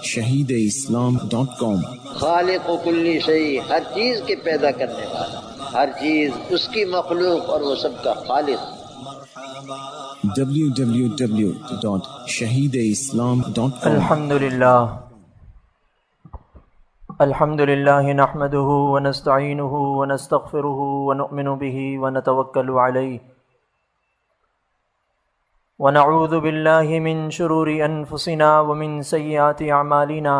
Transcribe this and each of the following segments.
www.shahideislam.com خالق و کلی شیء، ہر چیز کے پیدا کرنے والا، ہر چیز اس کی مخلوق اور وہ سب کا خالق۔ www.shahideislam.com الحمد للہ نحمده ونستعینه ونستغفره ونؤمن به ونتوکل علیہ ونعوذ باللہ من شرور انفسنا ومن سیئات اعمالنا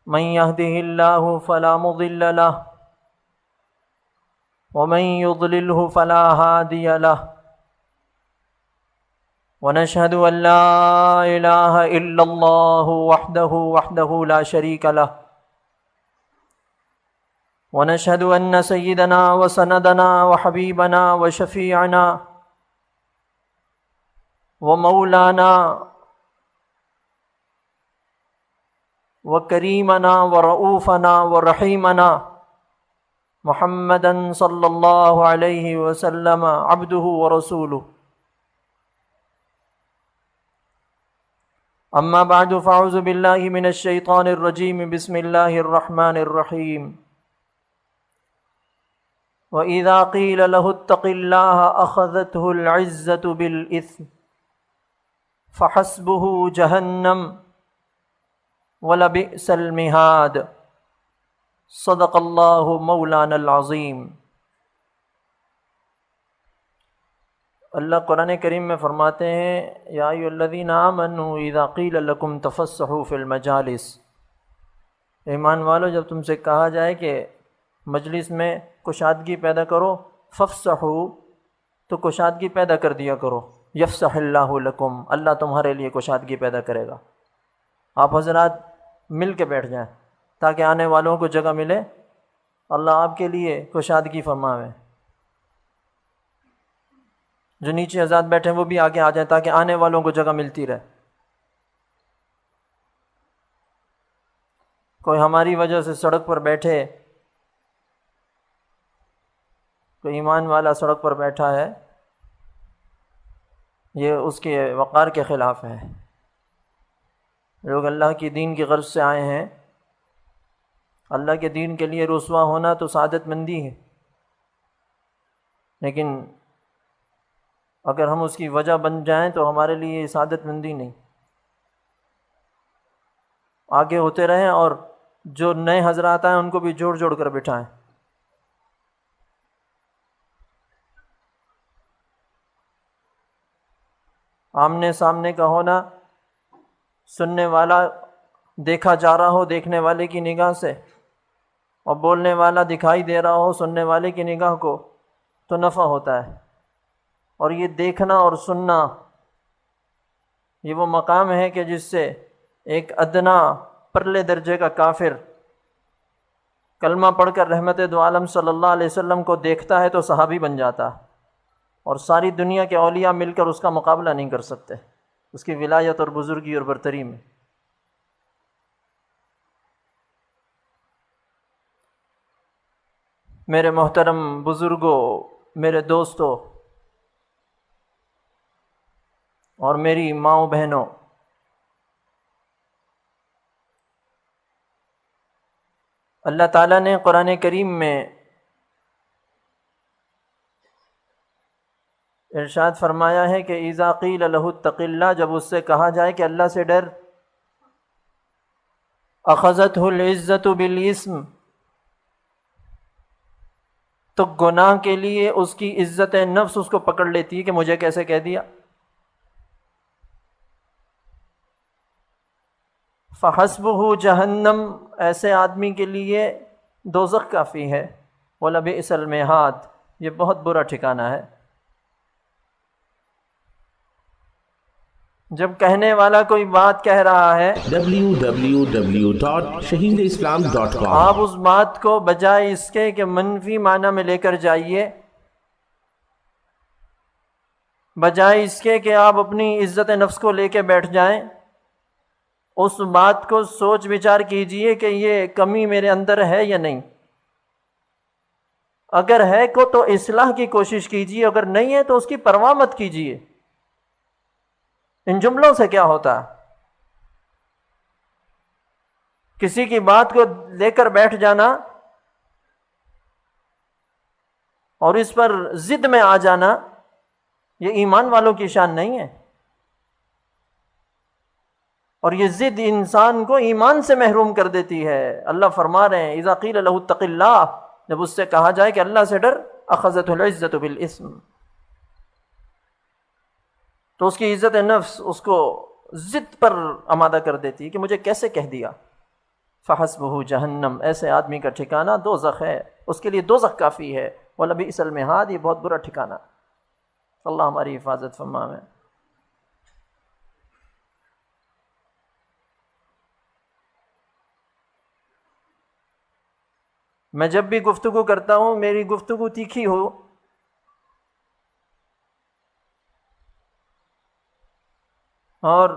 من يهده الله فلا مضل له ومن يضلله فلا هادي له ونشهد أن لا إله إلا الله وحده لا شريك له ونشهد أن سيدنا وسندنا وحبيبنا وشفيعنا ومولانا وكريمنا ورؤوفنا ورحيمنا محمدا صلى الله عليه وسلم عبده ورسوله اما بعد فاعوذ باللہ من الشیطان الرجیم بسم اللہ الرحمن الرحیم وَإِذَا قِيلَ لَهُ اتَّقِ اللَّهَ أَخَذَتْهُ الْعِزَّةُ بِالْإِثْمِ فَحَسْبُهُ جَهَنَّمُ وَلَبِئْسَ الْمِهَادُ صدق اللہ مولانا العظیم۔ اللہ قرآن کریم میں فرماتے ہیں یا ایھا الذین آمنوا اذا قیل لکم تفسحوا فی المجالس، ایمان والو جب تم سے کہا جائے کہ مجلس میں کشادگی پیدا کرو، فافسحوا تو کشادگی پیدا کر دیا کرو، یفسح اللہ لکم، اللہ تمہارے لیے کشادگی پیدا کرے گا۔ آپ حضرات مل کے بیٹھ جائیں تاکہ آنے والوں کو جگہ ملے، اللہ آپ کے لیے کشادگی فرماوے۔ جو نیچے حضرات بیٹھے ہیں وہ بھی آگے آ جائیں تاکہ آنے والوں کو جگہ ملتی رہے۔ کوئی ہماری وجہ سے سڑک پر بیٹھے، کوئی ایمان والا سڑک پر بیٹھا ہے، یہ اس کے وقار کے خلاف ہے۔ لوگ اللہ کی دین کی غرض سے آئے ہیں، اللہ کے دین کے لیے رسوا ہونا تو سعادت مندی ہے، لیکن اگر ہم اس کی وجہ بن جائیں تو ہمارے لیے یہ سعادت مندی نہیں۔ آگے ہوتے رہیں اور جو نئے حضرات آئیں ان کو بھی جوڑ جوڑ کر بٹھائیں۔ آمنے سامنے کا ہونا، سننے والا دیکھا جا رہا ہو دیکھنے والے کی نگاہ سے، اور بولنے والا دکھائی دے رہا ہو سننے والے کی نگاہ کو، تو نفع ہوتا ہے۔ اور یہ دیکھنا اور سننا یہ وہ مقام ہے کہ جس سے ایک ادنا پرلے درجے کا کافر کلمہ پڑھ کر رحمت دو عالم صلی اللہ علیہ وسلم کو دیکھتا ہے تو صحابی بن جاتا ہے، اور ساری دنیا کے اولیاء مل کر اس کا مقابلہ نہیں کر سکتے اس کی ولایت اور بزرگی اور برتری میں۔ میرے محترم بزرگوں، میرے دوستوں اور میری ماؤں بہنوں، اللہ تعالیٰ نے قرآن کریم میں ارشاد فرمایا ہے کہ اذا قیل لہ اتق اللہ، جب اس سے کہا جائے کہ اللہ سے ڈر، اخذتہ العزۃ بالاسم، تو گناہ کے لیے اس کی عزت نفس اس کو پکڑ لیتی ہے کہ مجھے کیسے کہہ دیا۔ فحسبہ جہنم، ایسے آدمی کے لیے دوزخ کافی ہے، وَلَبِئْسَ الْمِہَادُ، یہ بہت برا ٹھکانہ ہے۔ جب کہنے والا کوئی بات کہہ رہا ہے www.shahideislam.com آپ اس بات کو بجائے اس کے کہ منفی معنی میں لے کر جائیے، بجائے اس کے کہ آپ اپنی عزت نفس کو لے کے بیٹھ جائیں، اس بات کو سوچ وچار کیجئے کہ یہ کمی میرے اندر ہے یا نہیں۔ اگر ہے کو تو اصلاح کی کوشش کیجئے، اگر نہیں ہے تو اس کی پرواہ مت کیجئے۔ ان جملوں سے کیا ہوتا ہے؟ کسی کی بات کو لے کر بیٹھ جانا اور اس پر ضد میں آ جانا، یہ ایمان والوں کی شان نہیں ہے، اور یہ ضد انسان کو ایمان سے محروم کر دیتی ہے۔ اللہ فرما رہے ہیں اذا قیل لہ اتق اللہ، جب اس سے کہا جائے کہ اللہ سے ڈر، اخذتہ العزۃ بالاسم، تو اس کی عزت نفس اس کو ضد پر آمادہ کر دیتی ہے کہ مجھے کیسے کہہ دیا۔ فحسبہ جہنم، ایسے آدمی کا ٹھکانہ دوزخ ہے، اس کے لیے دوزخ کافی ہے، وَلَبِئْسَ الْمِہَادُ، یہ بہت برا ٹھکانہ۔ اللہ ہماری حفاظت فرمائے۔ میں جب بھی گفتگو کرتا ہوں میری گفتگو تیکھی ہو، اور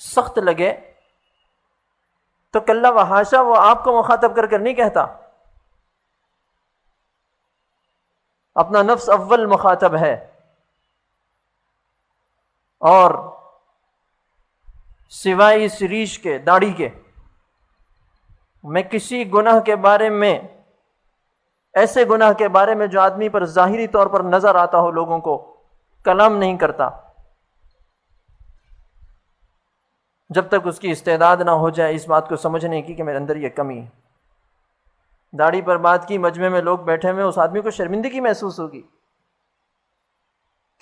سخت لگے تو کلّا و حاشا وہ آپ کو مخاطب کر نہیں کہتا، اپنا نفس اول مخاطب ہے، اور سوائے اس ریش کے، داڑھی کے، میں کسی گناہ کے بارے میں، ایسے گناہ کے بارے میں جو آدمی پر ظاہری طور پر نظر آتا ہو لوگوں کو، کلام نہیں کرتا جب تک اس کی استعداد نہ ہو جائے اس بات کو سمجھنے کی کہ میرے اندر یہ کمی ہے۔ داڑھی پر بات کی، مجمع میں لوگ بیٹھے ہوئے، اس آدمی کو شرمندگی محسوس ہوگی۔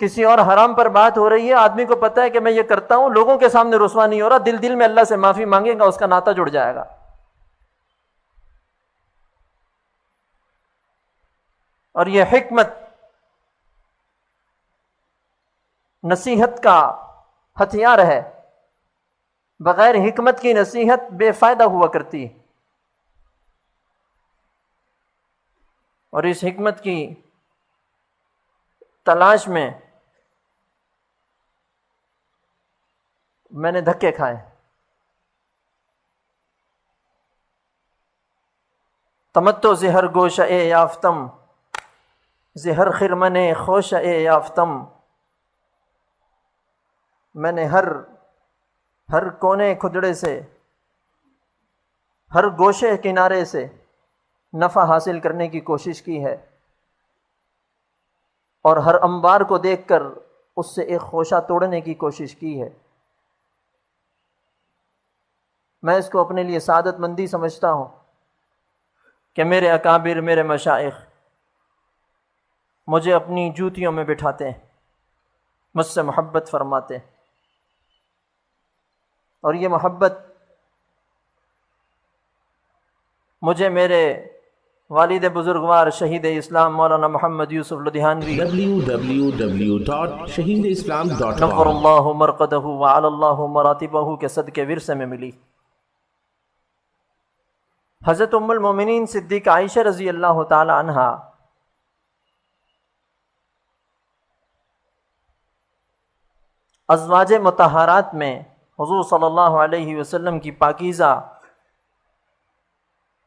کسی اور حرام پر بات ہو رہی ہے، آدمی کو پتہ ہے کہ میں یہ کرتا ہوں، لوگوں کے سامنے رسوا نہیں ہو رہا، دل دل میں اللہ سے معافی مانگے گا، اس کا ناطہ جڑ جائے گا۔ اور یہ حکمت نصیحت کا ہتھیار ہے، بغیر حکمت کی نصیحت بے فائدہ ہوا کرتی ہے، اور اس حکمت کی تلاش میں میں نے دھکے کھائے۔ تمتو زہر گوش اے یافتم، زہر خرمن خوش اے یافتم، میں نے ہر کونے کھدڑے سے، ہر گوشے کنارے سے نفع حاصل کرنے کی کوشش کی ہے، اور ہر انبار کو دیکھ کر اس سے ایک خوشہ توڑنے کی کوشش کی ہے۔ میں اس کو اپنے لیے سعادت مندی سمجھتا ہوں کہ میرے اکابر، میرے مشائخ مجھے اپنی جوتیوں میں بٹھاتے ہیں، مجھ سے محبت فرماتے ہیں، اور یہ محبت مجھے میرے والد بزرگوار شہید اسلام مولانا محمد یوسف لدھیانوی www.shahideislam.com نور اللہ مرقدہ وعلی اللہ مراتبہ کے صدقے ورثے میں ملی۔ حضرت ام المومنین صدیقہ عائشہ رضی اللہ تعالی عنہا ازواج مطہرات میں حضور صلی اللہ علیہ وسلم کی پاکیزہ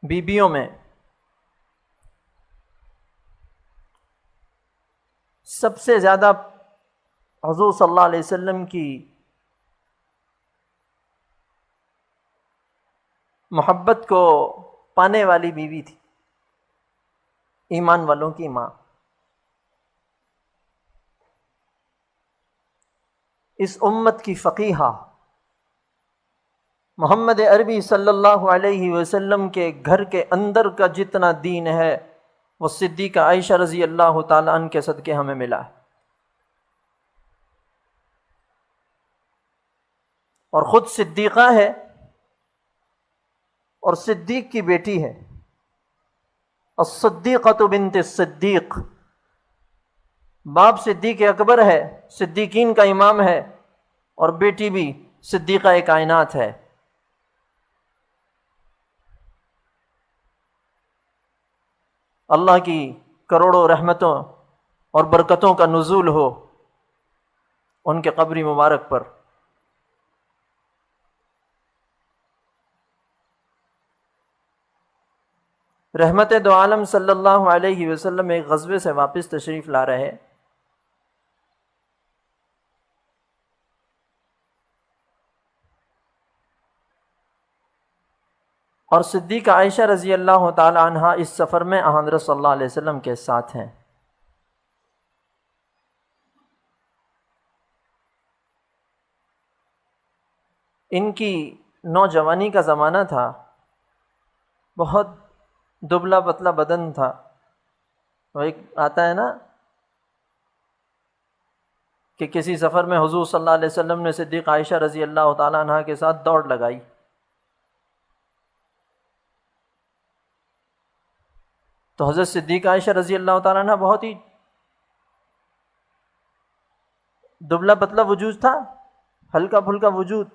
بیویوں میں سب سے زیادہ حضور صلی اللہ علیہ وسلم کی محبت کو پانے والی بیوی تھی، ایمان والوں کی ماں۔ اس امت کی فقیہہ محمد عربی صلی اللہ علیہ وسلم کے گھر کے اندر کا جتنا دین ہے وہ صدیقہ عائشہ رضی اللہ تعالی عنہ کے صدقے ہمیں ملا ہے، اور خود صدیقہ ہے اور صدیق کی بیٹی ہے، الصدیقۃ بنت الصدیق، باپ صدیق اکبر ہے، صدیقین کا امام ہے، اور بیٹی بھی صدیقہ کائنات ہے۔ اللہ کی کروڑوں رحمتوں اور برکتوں کا نزول ہو ان کے قبری مبارک پر۔ رحمت دو عالم صلی اللہ علیہ وسلم ایک غزوے سے واپس تشریف لا رہے، اور صدیقہ عائشہ رضی اللہ تعالی عنہ اس سفر میں حضرت صلی اللہ علیہ وسلم کے ساتھ ہیں۔ ان کی نوجوانی کا زمانہ تھا، بہت دبلا پتلا بدن تھا۔ وہ ایک آتا ہے نا کہ کسی سفر میں حضور صلی اللہ علیہ وسلم نے صدیقہ عائشہ رضی اللہ تعالیٰ عنہ کے ساتھ دوڑ لگائی، تو حضرت صدیقہ عائشہ رضی اللہ تعالیٰ عنہ بہت ہی دبلا پتلا وجود تھا، ہلکا پھلکا وجود،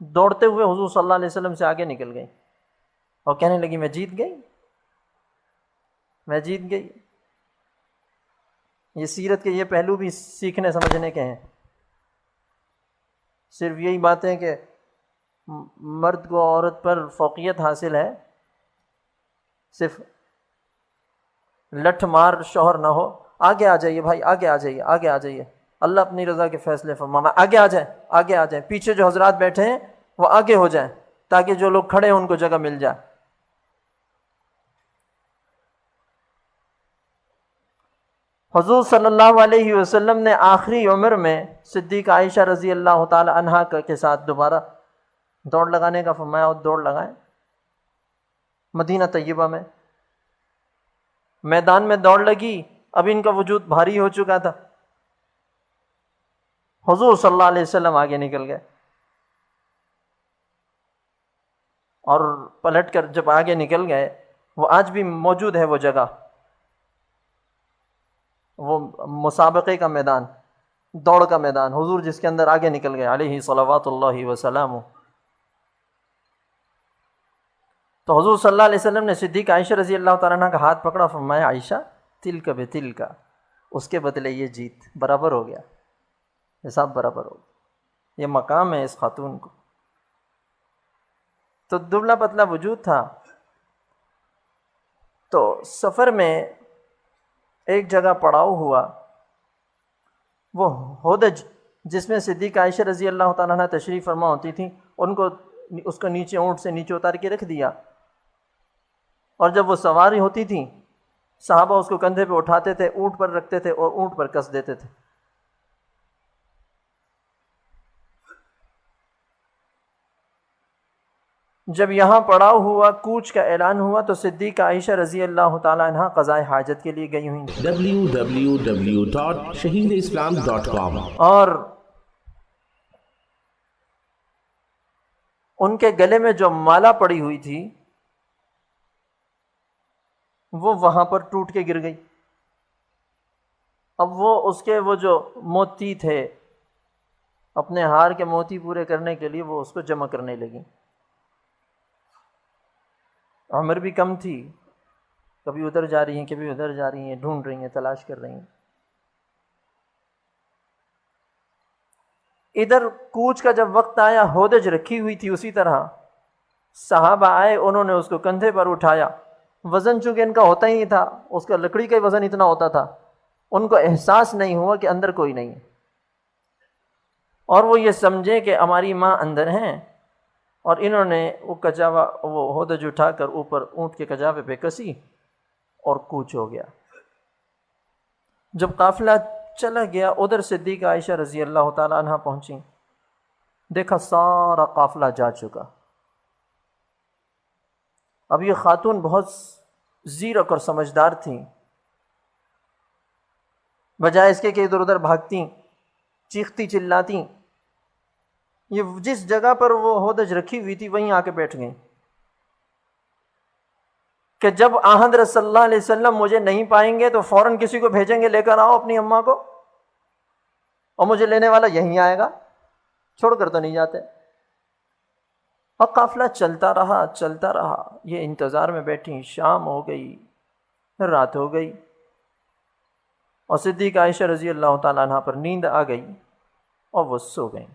دوڑتے ہوئے حضور صلی اللہ علیہ وسلم سے آگے نکل گئی اور کہنے لگی میں جیت گئی، میں جیت گئی۔ یہ سیرت کے یہ پہلو بھی سیکھنے سمجھنے کے ہیں۔ صرف یہی بات ہے کہ مرد کو عورت پر فوقیت حاصل ہے، صرف لٹھ مار شوہر نہ ہو، آگے آ جائیے بھائی، آگے آ جائیے، آگے آ جائیے، اللہ اپنی رضا کے فیصلے فرمانا، آگے آ جائیں، آگے آ جائیں، پیچھے جو حضرات بیٹھے ہیں وہ آگے ہو جائیں تاکہ جو لوگ کھڑے ہیں ان کو جگہ مل جائے۔ حضور صلی اللہ علیہ وسلم نے آخری عمر میں صدیقہ عائشہ رضی اللہ تعالی عنہا کے ساتھ دوبارہ دوڑ لگانے کا فرمایا اور دوڑ لگائیں۔ مدینہ طیبہ میں میدان میں دوڑ لگی، اب ان کا وجود بھاری ہو چکا تھا، حضور صلی اللہ علیہ وسلم آگے نکل گئے اور پلٹ کر جب آگے نکل گئے، وہ آج بھی موجود ہے وہ جگہ، وہ مسابقے کا میدان، دوڑ کا میدان، حضور جس کے اندر آگے نکل گئے علیہ صلوات اللہ وسلام۔ تو حضور صلی اللہ علیہ وسلم نے صدیقہ عائشہ رضی اللہ تعالیٰ عنہ کا ہاتھ پکڑا، فرمایا عائشہ تلک بتلک، اس کے بدلے یہ جیت، برابر ہو گیا، حساب برابر ہو گیا، یہ مقام ہے اس خاتون کو۔ تو دبلا پتلا وجود تھا۔ تو سفر میں ایک جگہ پڑاؤ ہوا، وہ ہودج جس میں صدیقہ عائشہ رضی اللہ تعالیٰ عنہ تشریف فرما ہوتی تھیں، ان کو اس کو نیچے اونٹ سے نیچے اتار کے رکھ دیا، اور جب وہ سواری ہوتی تھیں صحابہ اس کو کندھے پہ اٹھاتے تھے، اونٹ پر رکھتے تھے اور اونٹ پر کس دیتے تھے۔ جب یہاں پڑاؤ ہوا، کوچ کا اعلان ہوا، تو صدیقہ عائشہ رضی اللہ تعالیٰ عنہ قضاء حاجت کے لیے گئی ہوئی، www.shaheedislam.com اور ان کے گلے میں جو مالا پڑی ہوئی تھی وہ وہاں پر ٹوٹ کے گر گئی۔ اب وہ اس کے وہ جو موتی تھے، اپنے ہار کے موتی پورے کرنے کے لیے وہ اس کو جمع کرنے لگی۔ عمر بھی کم تھی، کبھی ادھر جا رہی ہیں، کبھی ادھر جا رہی ہیں، ڈھونڈ رہی ہیں، تلاش کر رہی ہیں۔ ادھر کوچ کا جب وقت آیا، ہودج رکھی ہوئی تھی اسی طرح، صحابہ آئے، انہوں نے اس کو کندھے پر اٹھایا، وزن چونکہ ان کا ہوتا ہی تھا، اس کا لکڑی کا وزن اتنا ہوتا تھا، ان کو احساس نہیں ہوا کہ اندر کوئی نہیں ہے، اور وہ یہ سمجھے کہ ہماری ماں اندر ہیں، اور انہوں نے وہ کجاوا، وہ ہودج اٹھا کر اوپر اونٹ کے کجاوے پہ کسی اور کوچ ہو گیا۔ جب قافلہ چلا گیا، ادھر صدیقہ عائشہ رضی اللہ تعالی عنہ پہنچی، دیکھا سارا قافلہ جا چکا۔ اب یہ خاتون بہت زیرک اور سمجھدار تھیں، بجائے اس کے کہ ادھر ادھر بھاگتی، چیختی چلاتی، یہ جس جگہ پر وہ ہودج رکھی ہوئی تھی وہیں آ کے بیٹھ گئیں کہ جب حضرت صلی اللہ علیہ وسلم مجھے نہیں پائیں گے تو فوراً کسی کو بھیجیں گے، لے کر آؤ اپنی اماں کو، اور مجھے لینے والا یہیں آئے گا، چھوڑ کر تو نہیں جاتے۔ اور قافلہ چلتا رہا چلتا رہا، یہ انتظار میں بیٹھی، شام ہو گئی، رات ہو گئی، اور صدیقہ عائشہ رضی اللہ تعالیٰ عنہ پر نیند آ گئی اور وہ سو گئیں۔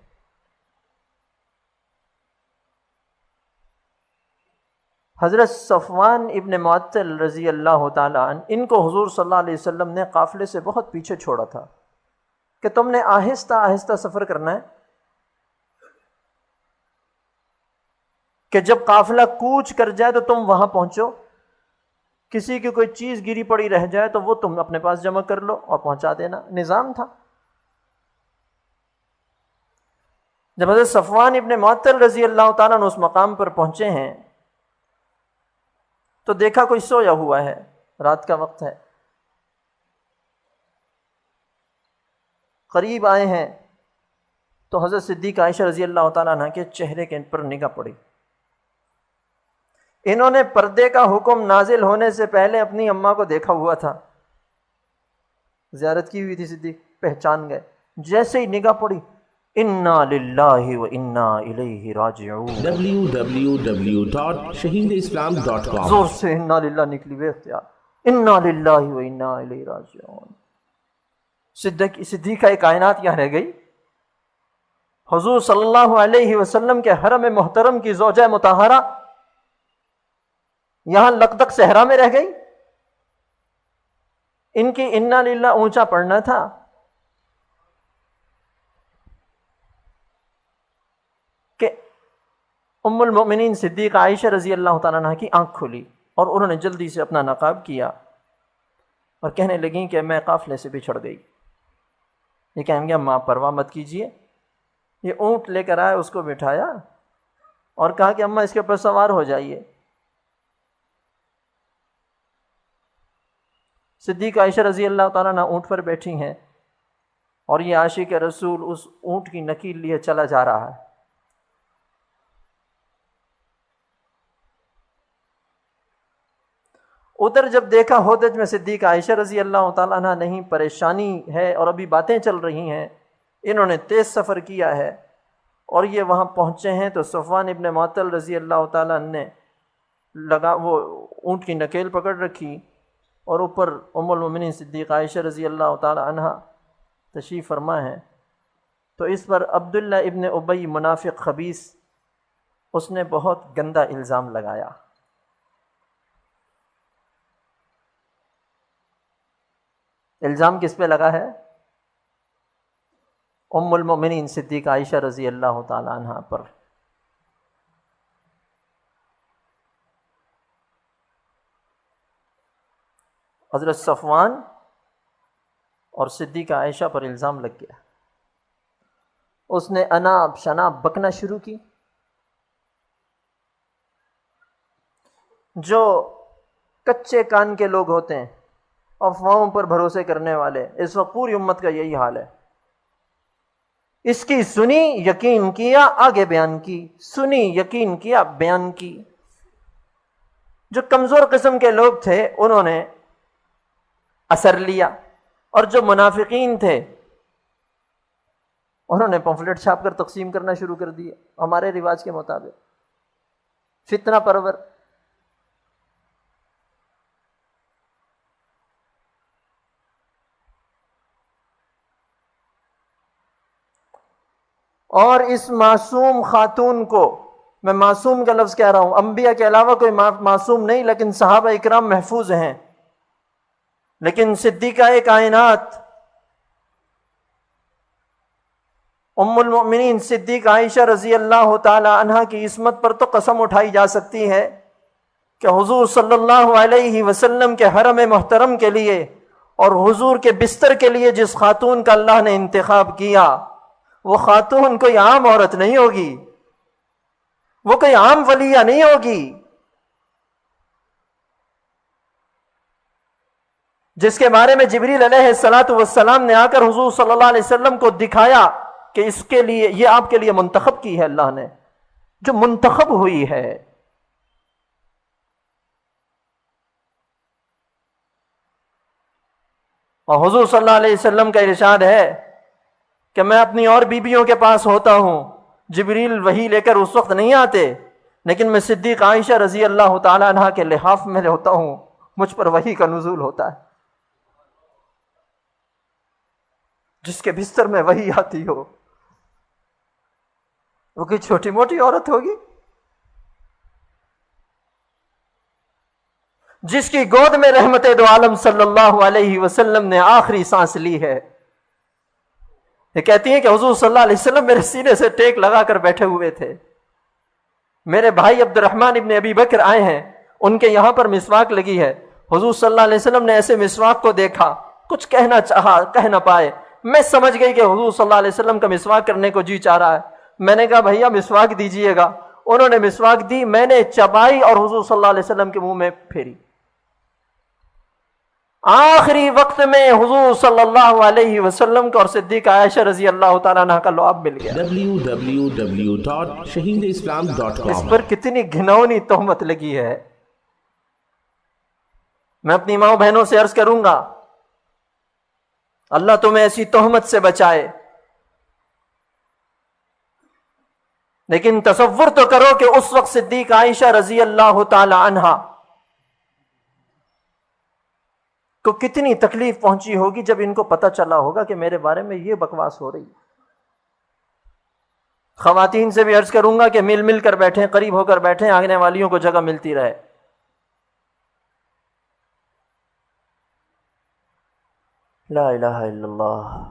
حضرت صفوان ابن معطل رضی اللہ تعالیٰ عنہ، ان کو حضور صلی اللہ علیہ وسلم نے قافلے سے بہت پیچھے چھوڑا تھا کہ تم نے آہستہ آہستہ سفر کرنا ہے، کہ جب قافلہ کوچ کر جائے تو تم وہاں پہنچو، کسی کی کوئی چیز گری پڑی رہ جائے تو وہ تم اپنے پاس جمع کر لو اور پہنچا دینا، نظام تھا۔ جب حضرت صفوان ابن معطل رضی اللہ تعالیٰ عنہ اس مقام پر پہنچے ہیں تو دیکھا کوئی سویا ہوا ہے، رات کا وقت ہے، قریب آئے ہیں تو حضرت صدیق عائشہ رضی اللہ تعالیٰ عنہ کے چہرے کے پر نگاہ پڑی۔ انہوں نے پردے کا حکم نازل ہونے سے پہلے اپنی اماں کو دیکھا ہوا تھا، زیارت کی ہوئی تھی، صدیق پہچان گئے، جیسے ہی نگاہ پڑی، انا للہ و انا الیہ راجعون، www.shaheedislam.com زور سے انا للہ نکلی بے اختیار، انا للہ و انا الیہ راجعون۔ صدیقہ کائنات یہاں رہ گئی، حضور صلی اللہ علیہ وسلم کے حرم محترم کی زوجہ مطہرہ یہاں لقدق صحرا میں رہ گئی۔ ان کی انا للہ اونچا پڑھنا تھا، کہ ام المؤمنین صدیقہ عائشہ رضی اللہ تعالیٰ عنہ کی آنکھ کھلی اور انہوں نے جلدی سے اپنا نقاب کیا اور کہنے لگیں کہ میں قافلے سے بچھڑ گئی۔ یہ کہیں گے ماں پرواہ مت کیجئے، یہ اونٹ لے کر آئے، اس کو بٹھایا اور کہا کہ اماں اس کے اوپر سوار ہو جائیے۔ صدیقہ عائشہ رضی اللہ تعالیٰ عنہ اونٹ پر بیٹھی ہیں اور یہ عاشق رسول اس اونٹ کی نکیل لیے چلا جا رہا ہے۔ ادھر جب دیکھا ہودج میں صدیقہ عائشہ رضی اللہ تعالیٰ عنہ نہیں، پریشانی ہے اور ابھی باتیں چل رہی ہیں، انہوں نے تیز سفر کیا ہے اور یہ وہاں پہنچے ہیں تو صفوان ابن معطل رضی اللہ تعالیٰ عنہ نے وہ اونٹ کی نکیل پکڑ رکھی اور اوپر ام المؤمنین صدیقہ عائشہ رضی اللہ تعالیٰ عنہ تشریف فرما ہے۔ تو اس پر عبداللہ ابن ابی منافق خبیث، اس نے بہت گندا الزام لگایا۔ الزام کس پہ لگا ہے؟ ام المؤمنین صدیقہ عائشہ رضی اللہ تعالیٰ عنہ پر۔ حضرت صفوان اور صدیقہ عائشہ پر الزام لگ گیا، اس نے اناب شناب بکنا شروع کی۔ جو کچے کان کے لوگ ہوتے ہیں، افواہوں پر بھروسے کرنے والے، اس وقت پوری امت کا یہی حال ہے۔ اس کی سنی، یقین کیا، آگے بیان کی، سنی، یقین کیا، بیان کی۔ جو کمزور قسم کے لوگ تھے انہوں نے اثر لیا، اور جو منافقین تھے انہوں نے پمفلٹ چھاپ کر تقسیم کرنا شروع کر دیا ہمارے رواج کے مطابق، فتنہ پرور۔ اور اس معصوم خاتون کو، میں معصوم کا لفظ کہہ رہا ہوں، انبیاء کے علاوہ کوئی معصوم نہیں، لیکن صحابہ اکرام محفوظ ہیں، لیکن صدیقہ کائنات ام المؤمنین صدیقہ عائشہ رضی اللہ تعالی عنہ کی عصمت پر تو قسم اٹھائی جا سکتی ہے کہ حضور صلی اللہ علیہ وسلم کے حرم محترم کے لیے اور حضور کے بستر کے لیے جس خاتون کا اللہ نے انتخاب کیا، وہ خاتون کوئی عام عورت نہیں ہوگی، وہ کوئی عام ولیہ نہیں ہوگی، جس کے بارے میں جبریل علیہ السلام نے آ کر حضور صلی اللہ علیہ وسلم کو دکھایا کہ اس کے لیے، یہ آپ کے لیے منتخب کی ہے اللہ نے، جو منتخب ہوئی ہے۔ اور حضور صلی اللہ علیہ وسلم کا ارشاد ہے کہ میں اپنی اور بیویوں کے پاس ہوتا ہوں، جبریل وحی لے کر اس وقت نہیں آتے، لیکن میں صدیق عائشہ رضی اللہ تعالی عنہ کے لحاف میں ہوتا ہوں، مجھ پر وحی کا نزول ہوتا ہے۔ جس کے بستر میں وحی آتی ہو وہ کوئی چھوٹی موٹی عورت ہوگی؟ جس کی گود میں رحمت دو عالم صلی اللہ علیہ وسلم نے آخری سانس لی ہے، یہ کہتی ہیں کہ حضور صلی اللہ علیہ وسلم میرے سینے سے ٹیک لگا کر بیٹھے ہوئے تھے، میرے بھائی عبد الرحمن ابن ابی بکر آئے ہیں، ان کے یہاں پر مسواک لگی ہے، حضور صلی اللہ علیہ وسلم نے ایسے مسواک کو دیکھا، کچھ کہنا چاہا، کہہ نہ پائے، میں سمجھ گئی کہ حضور صلی اللہ علیہ وسلم کا مسواک کرنے کو جی چاہ رہا ہے، میں نے کہا بھیا مسواک دیجئے گا، انہوں نے مسواک دی، میں نے چبائی اور حضور صلی اللہ علیہ وسلم کے منہ میں پھیری۔ آخری وقت میں حضور صلی اللہ علیہ وسلم کو اور صدیق عائشہ رضی اللہ تعالیٰ عنہ کا لعاب مل گیا۔ www.shaheedislam.com اس پر کتنی گھناؤنی تہمت لگی ہے۔ میں اپنی ماں بہنوں سے عرض کروں گا اللہ تمہیں ایسی تہمت سے بچائے، لیکن تصور تو کرو کہ اس وقت صدیق عائشہ رضی اللہ تعالی عنہا کو کتنی تکلیف پہنچی ہوگی جب ان کو پتہ چلا ہوگا کہ میرے بارے میں یہ بکواس ہو رہی ہے۔ خواتین سے بھی عرض کروں گا کہ مل کر بیٹھیں، قریب ہو کر بیٹھیں، آگنے والیوں کو جگہ ملتی رہے۔ لا الہ الا اللہ۔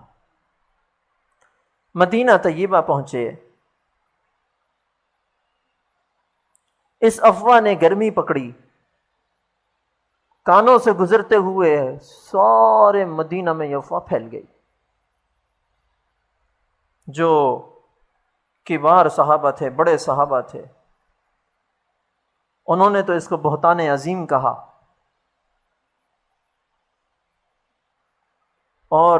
مدینہ طیبہ پہنچے، اس افواہ نے گرمی پکڑی، کانوں سے گزرتے ہوئے سارے مدینہ میں یہ افواہ پھیل گئی۔ جو کبار صحابہ تھے، بڑے صحابہ تھے، انہوں نے تو اس کو بہتان عظیم کہا، اور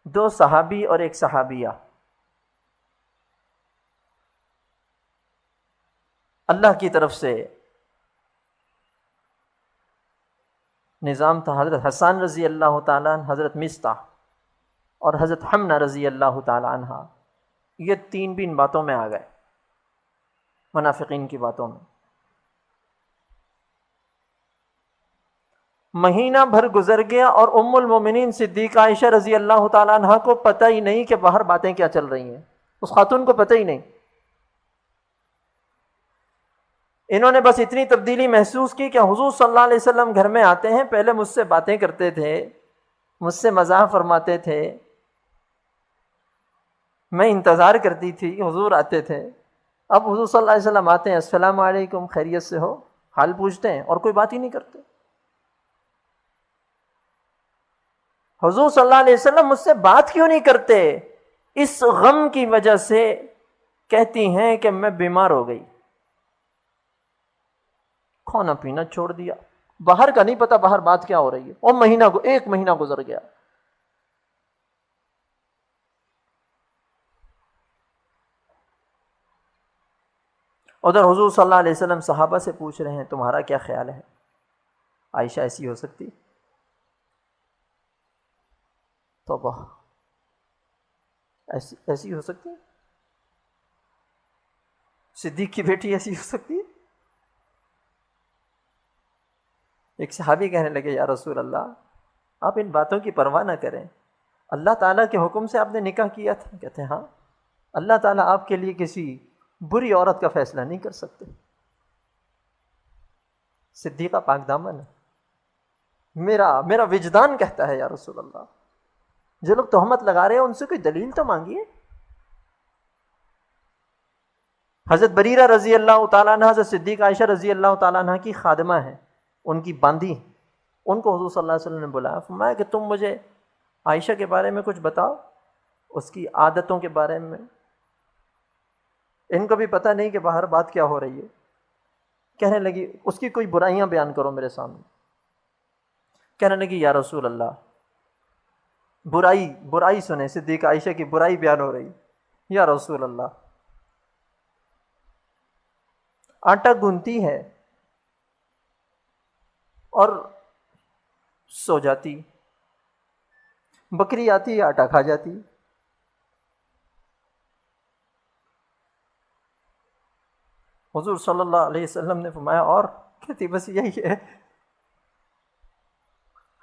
دو صحابی اور ایک صحابیہ، اللہ کی طرف سے نظام تھا، حضرت حسان رضی اللہ تعالیٰ عنہ، حضرت مصطح اور حضرت حمنہ رضی اللہ تعالیٰ عنہ، یہ تین بھی ان باتوں میں آ گئے، منافقین کی باتوں میں۔ مہینہ بھر گزر گیا اور ام المومنین صدیقہ عائشہ رضی اللہ تعالیٰ عنہ کو پتہ ہی نہیں کہ باہر باتیں کیا چل رہی ہیں، اس خاتون کو پتہ ہی نہیں۔ انہوں نے بس اتنی تبدیلی محسوس کی کہ حضور صلی اللہ علیہ وسلم گھر میں آتے ہیں، پہلے مجھ سے باتیں کرتے تھے، مجھ سے مزاح فرماتے تھے، میں انتظار کرتی تھی حضور آتے تھے، اب حضور صلی اللہ علیہ وسلم آتے ہیں، السلام علیکم، خیریت سے ہو، حال پوچھتے ہیں اور کوئی بات ہی نہیں کرتے۔ حضور صلی اللہ علیہ وسلم مجھ سے بات کیوں نہیں کرتے؟ اس غم کی وجہ سے کہتی ہیں کہ میں بیمار ہو گئی، کھانا پینا چھوڑ دیا، باہر کا نہیں پتا باہر بات کیا ہو رہی ہے، اور ایک مہینہ گزر گیا۔ ادھر حضور صلی اللہ علیہ وسلم صحابہ سے پوچھ رہے ہیں تمہارا کیا خیال ہے، عائشہ ایسی ہو سکتی؟ توبہ، ایسی ہو سکتی؟ صدیق کی بیٹی ایسی ہو سکتی ہے؟ ایک صحابی کہنے لگے یا رسول اللہ آپ ان باتوں کی پرواہ نہ کریں، اللہ تعالیٰ کے حکم سے آپ نے نکاح کیا تھا؟ کہتے ہیں ہاں، اللہ تعالیٰ آپ کے لیے کسی بری عورت کا فیصلہ نہیں کر سکتے۔ صدیقہ پاک دامن ہے، میرا وجدان کہتا ہے یا رسول اللہ، جو لوگ تہمت لگا رہے ہیں ان سے کوئی دلیل تو مانگیے۔ حضرت بریرہ رضی اللہ تعالیٰ عنہ حضرت صدیق عائشہ رضی اللہ تعالیٰ عنہ کی خادمہ ہیں، ان کی باندی، ان کو حضور صلی اللہ علیہ وسلم نے بلایا، فرمایا کہ تم مجھے عائشہ کے بارے میں کچھ بتاؤ، اس کی عادتوں کے بارے میں، ان کو بھی پتہ نہیں کہ باہر بات کیا ہو رہی ہے۔ کہنے لگی اس کی کوئی برائیاں بیان کرو میرے سامنے۔ کہنے لگی یا رسول اللہ برائی سنیں، صدیقہ عائشہ کی برائی بیان ہو رہی، یا رسول اللہ آٹا گونتی ہے اور سو جاتی، بکری آتی آٹا کھا جاتی۔ حضور صلی اللہ علیہ وسلم نے فرمایا اور کہتی بس یہی ہے۔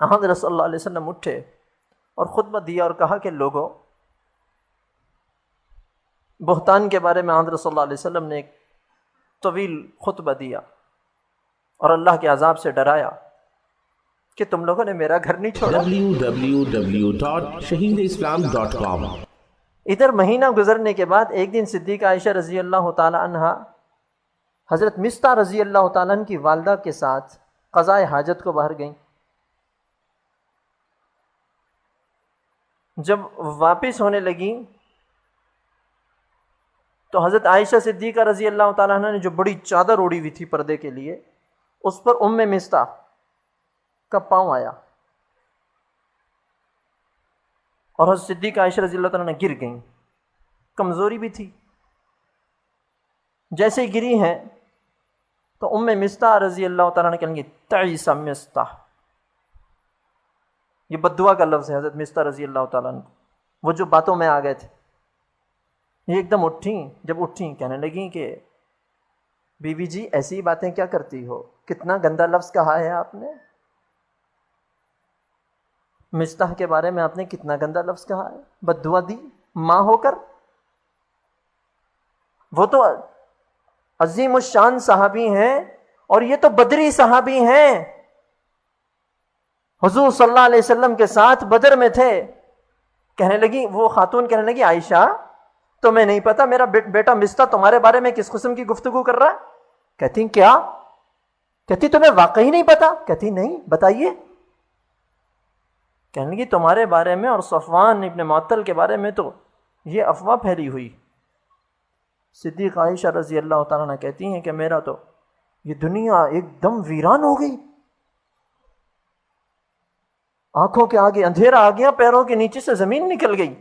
حضرت صلی اللہ علیہ وسلم اٹھے اور خطبہ دیا اور کہا کہ لوگوں، بہتان کے بارے میں حضرت صلی اللہ علیہ وسلم نے ایک طویل خطبہ دیا اور اللہ کے عذاب سے ڈرایا کہ تم لوگوں نے میرا گھر نہیں چھوڑا۔ www.shaheedislam.com ادھر مہینہ گزرنے کے بعد ایک دن صدیقہ عائشہ رضی اللہ تعالی عنہا حضرت مستہ رضی اللہ تعالیٰ عنہ کی والدہ کے ساتھ قضائے حاجت کو باہر گئیں. جب واپس ہونے لگیں تو حضرت عائشہ صدیقہ رضی اللہ تعالیٰ عنہ نے جو بڑی چادر اوڑی ہوئی تھی پردے کے لیے، اس پر مستہ کا پاؤں آیا اور حضرت صدیقہ عائشہ رضی اللہ تعالیٰ عنہ گر گئیں. کمزوری بھی تھی. جیسے ہی گری ہیں تو مستہ رضی اللہ تعالیٰ عنہ کہیں گے تعیس مستہ. یہ بددعا کا لفظ ہے حضرت مستہ رضی اللہ تعالیٰ عنہ. وہ جو باتوں میں آ گئے تھے، یہ ایک دم اٹھیں. جب اٹھیں کہنے لگیں کہ بی بی جی ایسی باتیں کیا کرتی ہو، کتنا گندا لفظ کہا ہے آپ نے، مستح کے بارے میں آپ نے کتنا گندا لفظ کہا ہے، بددعا دی ماں ہو کر. وہ تو عظیم الشان صحابی ہیں اور یہ تو بدری صحابی ہیں، حضور صلی اللہ علیہ وسلم کے ساتھ بدر میں تھے. کہنے لگی وہ خاتون، کہنے لگی عائشہ تمہیں نہیں پتا میرا بیٹا مستح تمہارے بارے میں کس قسم کی گفتگو کر رہا ہے؟ کہتی کیا؟ کہتی تمہیں واقعی نہیں پتا؟ کہتی نہیں، بتائیے. کہنے لگی تمہارے بارے میں اور صفوان ابن معطل کے بارے میں تو یہ افواہ پھیلی ہوئی. صدیقہ عائشہ رضی اللہ تعالیٰ عنہ کہتی ہیں کہ میرا تو یہ دنیا ایک دم ویران ہو گئی، آنکھوں کے آگے اندھیرا آ گیا، پیروں کے نیچے سے زمین نکل گئی.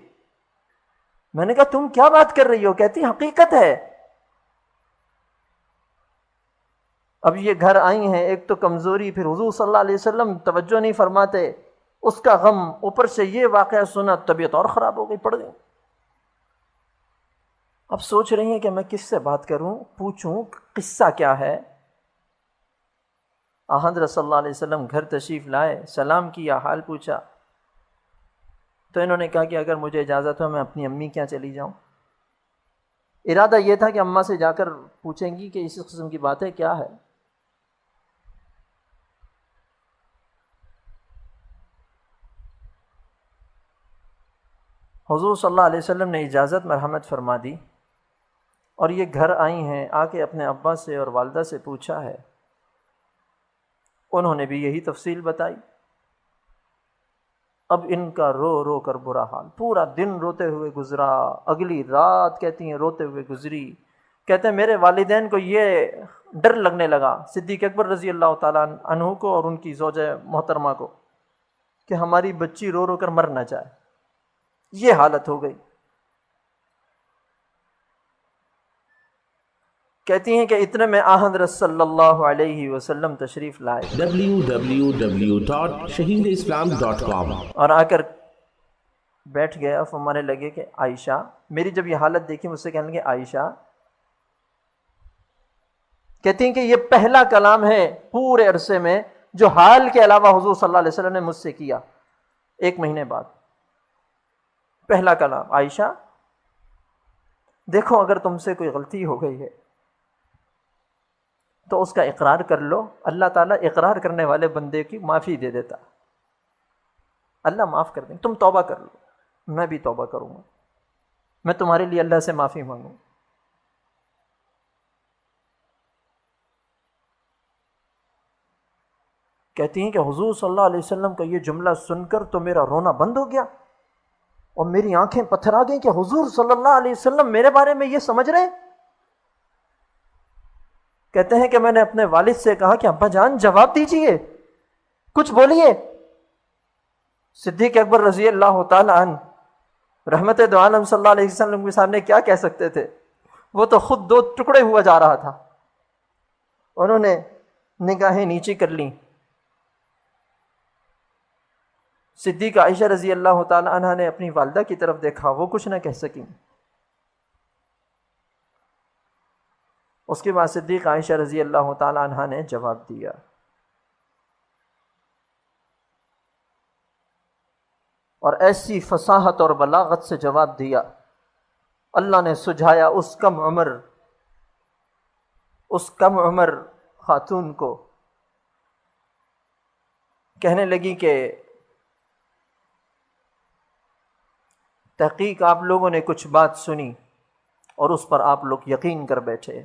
میں نے کہا تم کیا بات کر رہی ہو؟ کہتی حقیقت ہے. اب یہ گھر آئی ہیں، ایک تو کمزوری، پھر حضور صلی اللہ علیہ وسلم توجہ نہیں فرماتے، اس کا غم، اوپر سے یہ واقعہ سنا، طبیعت اور خراب ہو گئی، پڑ گئی. اب سوچ رہی ہیں کہ میں کس سے بات کروں، پوچھوں قصہ کیا ہے. حضرت صلی اللہ علیہ وسلم گھر تشریف لائے، سلام کیا، حال پوچھا. تو انہوں نے کہا کہ اگر مجھے اجازت ہو میں اپنی امی کیا چلی جاؤں. ارادہ یہ تھا کہ اماں سے جا کر پوچھیں گی کہ اس قسم کی باتیں کیا ہے. حضور صلی اللہ علیہ وسلم نے اجازت مرحمت فرما دی اور یہ گھر آئی ہیں، آ کے اپنے ابا سے اور والدہ سے پوچھا ہے. انہوں نے بھی یہی تفصیل بتائی. اب ان کا رو رو کر برا حال، پورا دن روتے ہوئے گزرا، اگلی رات کہتی ہیں روتے ہوئے گزری. کہتے ہیں میرے والدین کو یہ ڈر لگنے لگا، صدیق اکبر رضی اللہ تعالیٰ عنہ کو اور ان کی زوجہ محترمہ کو، کہ ہماری بچی رو رو کر مر نہ جائے. یہ حالت ہو گئی. کہتی ہیں کہ اتنے میں حضرت صلی اللہ علیہ وسلم تشریف لائے www.shaheedislam.com اور آ کر بیٹھ گئے اور فرمانے لگے کہ عائشہ، میری جب یہ حالت دیکھی مجھ سے کہنے لگے عائشہ، کہتی ہیں کہ یہ پہلا کلام ہے پورے عرصے میں جو حال کے علاوہ حضور صلی اللہ علیہ وسلم نے مجھ سے کیا 1 مہینے بعد. پہلا کلام، عائشہ دیکھو اگر تم سے کوئی غلطی ہو گئی ہے تو اس کا اقرار کر لو، اللہ تعالیٰ اقرار کرنے والے بندے کی معافی دے دیتا، اللہ معاف کر دیں. تم توبہ کر لو، میں بھی توبہ کروں گا، میں تمہارے لیے اللہ سے معافی مانگوں. کہتی ہیں کہ حضور صلی اللہ علیہ وسلم کا یہ جملہ سن کر تو میرا رونا بند ہو گیا اور میری آنکھیں پتھر آ گئیں کہ حضور صلی اللہ علیہ وسلم میرے بارے میں یہ سمجھ رہے ہیں. کہتے ہیں کہ میں نے اپنے والد سے کہا کہ ابا جان جواب دیجئے، کچھ بولیے. صدیق اکبر رضی اللہ تعالی عنہ رحمت دو عالم صلی اللہ علیہ وسلم کے سامنے کیا کہہ سکتے تھے؟ وہ تو خود 2 ٹکڑے ہوا جا رہا تھا. انہوں نے نگاہیں نیچی کر لیں. صدیق عائشہ رضی اللہ تعالی عنہ نے اپنی والدہ کی طرف دیکھا، وہ کچھ نہ کہہ سکیں. اس کے بعد صدیق عائشہ رضی اللہ تعالی عنہ نے جواب دیا. اور ایسی فصاحت اور بلاغت سے جواب دیا، اللہ نے سجھایا اس کم عمر خاتون کو. کہنے لگی کہ تحقیق آپ لوگوں نے کچھ بات سنی اور اس پر آپ لوگ یقین کر بیٹھے،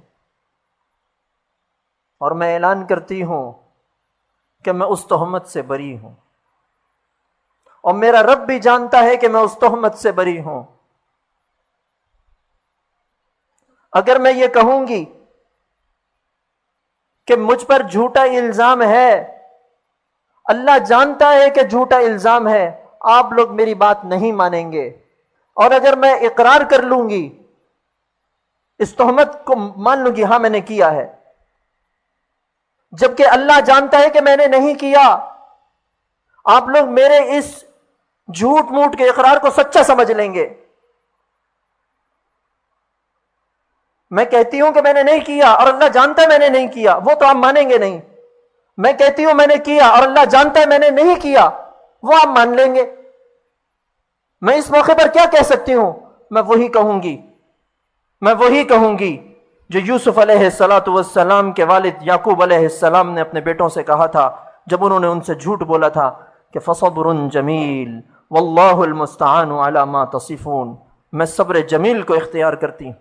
اور میں اعلان کرتی ہوں کہ میں اس تہمت سے بری ہوں، اور میرا رب بھی جانتا ہے کہ میں اس تہمت سے بری ہوں۔ اگر میں یہ کہوں گی کہ مجھ پر جھوٹا الزام ہے، اللہ جانتا ہے کہ جھوٹا الزام ہے، آپ لوگ میری بات نہیں مانیں گے۔ اور اگر میں اقرار کر لوں گی، اس تہمت کو مان لوں گی ہاں میں نے کیا ہے، جبکہ اللہ جانتا ہے کہ میں نے نہیں کیا، آپ لوگ میرے اس جھوٹ موٹ کے اقرار کو سچا سمجھ لیں گے۔ میں کہتی ہوں کہ میں نے نہیں کیا اور اللہ جانتا ہے میں نے نہیں کیا، وہ تو آپ مانیں گے نہیں۔ میں کہتی ہوں میں نے کیا اور اللہ جانتا ہے میں نے نہیں کیا، وہ آپ مان لیں گے۔ میں اس موقع پر کیا کہہ سکتی ہوں؟ میں وہی کہوں گی جو یوسف علیہ السلام کے والد یعقوب علیہ السلام نے اپنے بیٹوں سے کہا تھا جب انہوں نے ان سے جھوٹ بولا تھا کہ فصبر جمیل واللہ المستعان علی ما تصفون، میں صبر جمیل کو اختیار کرتی ہوں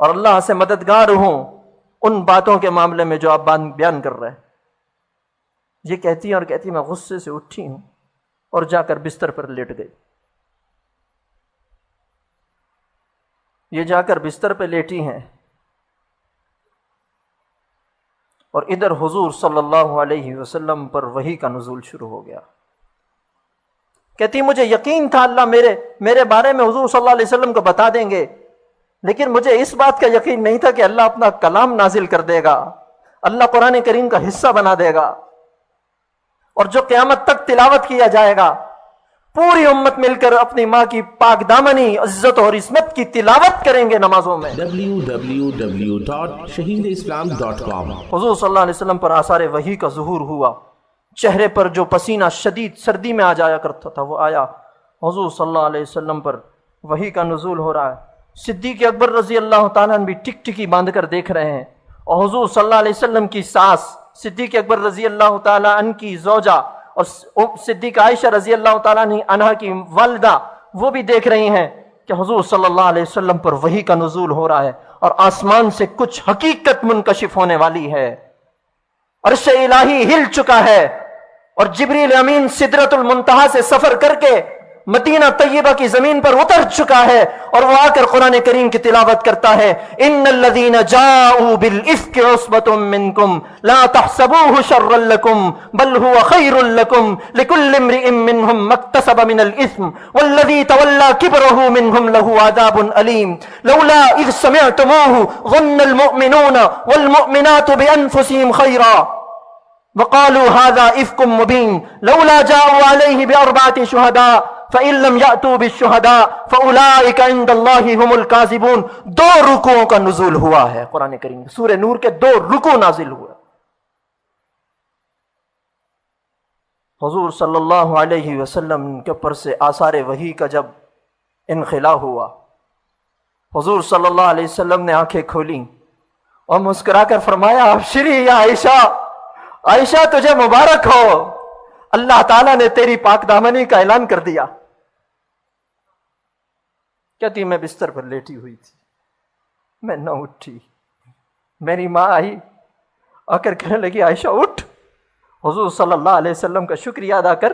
اور اللہ سے مددگار ہوں ان باتوں کے معاملے میں جو آپ بیان کر رہے ہیں۔ یہ کہتی اور کہتی میں غصے سے اٹھی ہوں اور جا کر بستر پر لیٹ گئی۔ یہ جا کر بستر پہ لیٹی ہیں اور ادھر حضور صلی اللہ علیہ وسلم پر وحی کا نزول شروع ہو گیا۔ کہتی مجھے یقین تھا اللہ میرے بارے میں حضور صلی اللہ علیہ وسلم کو بتا دیں گے، لیکن مجھے اس بات کا یقین نہیں تھا کہ اللہ اپنا کلام نازل کر دے گا، اللہ قرآن کریم کا حصہ بنا دے گا، اور جو قیامت تک تلاوت کیا جائے گا، پوری امت مل کر اپنی ماں کی پاک دامنی عزت اور عصمت کی تلاوت کریں گے نمازوں میں۔ www.shaheedislam.com حضور صلی اللہ علیہ وسلم پر آثار وحی کا ظہور ہوا، چہرے پر جو پسینہ شدید سردی میں آ جایا کرتا تھا وہ آیا، حضور صلی اللہ علیہ وسلم پر وحی کا نزول ہو رہا ہے۔ صدیق اکبر رضی اللہ تعالیٰ عنہ بھی ٹک ٹکی باندھ کر دیکھ رہے ہیں، اور حضور صلی اللہ علیہ وسلم کی ساس صدیق اکبر رضی اللہ تعالیٰ عنہ کی زوجہ اور صدیق عائشہ رضی اللہ تعالیٰ عنہ کی والدہ وہ بھی دیکھ رہی ہیں کہ حضور صلی اللہ علیہ وسلم پر وحی کا نزول ہو رہا ہے، اور آسمان سے کچھ حقیقت منکشف ہونے والی ہے۔ عرش الہی ہل چکا ہے، اور جبریل امین سدرۃ المنتہا سے سفر کر کے مدینہ طیبہ کی زمین پر اتر چکا ہے، اور وہ آ کر قرآن کریم کی تلاوت کرتا ہے، ان الذین جاؤوا بالافک عصبۃ منکم لا تحسبوه شرا لکم بل هو خیر لکم لکل امرئ منهم ما اکتسب من الاثم والذی تولى کبرہ منهم له عذاب علیم لولا اذ سمعتموه ظن المؤمنون والمؤمنات بانفسهم خیرا وقالوا هذا افک مبین لولا جاءوا علیہ باربعۃ شہداء فَإِن لَّمْ يَأْتُوا بِالشُّهَدَاءِ فَأُولَٰئِكَ عِندَ اللَّهِ هُمُ الْكَاذِبُونَ۔ دو رکوعوں کا نزول ہوا ہے قرآن کریم، سورہ نور کے 2 رکوع نازل ہوئے۔ حضور صلی اللہ علیہ وسلم کے اوپر سے آثار وحی کا جب انخلا ہوا، حضور صلی اللہ علیہ وسلم نے آنکھیں کھولیں اور مسکرا کر فرمایا ابشری یا عائشہ، عائشہ تجھے مبارک ہو، اللہ تعالیٰ نے تیری پاک دامنی کا اعلان کر دیا۔ کہتی میں بستر پر لیٹی ہوئی تھی، میں نہ اٹھی، میری ماں آئی، آ کر کہنے لگی عائشہ اٹھ، حضور صلی اللہ علیہ وسلم کا شکریہ ادا کر۔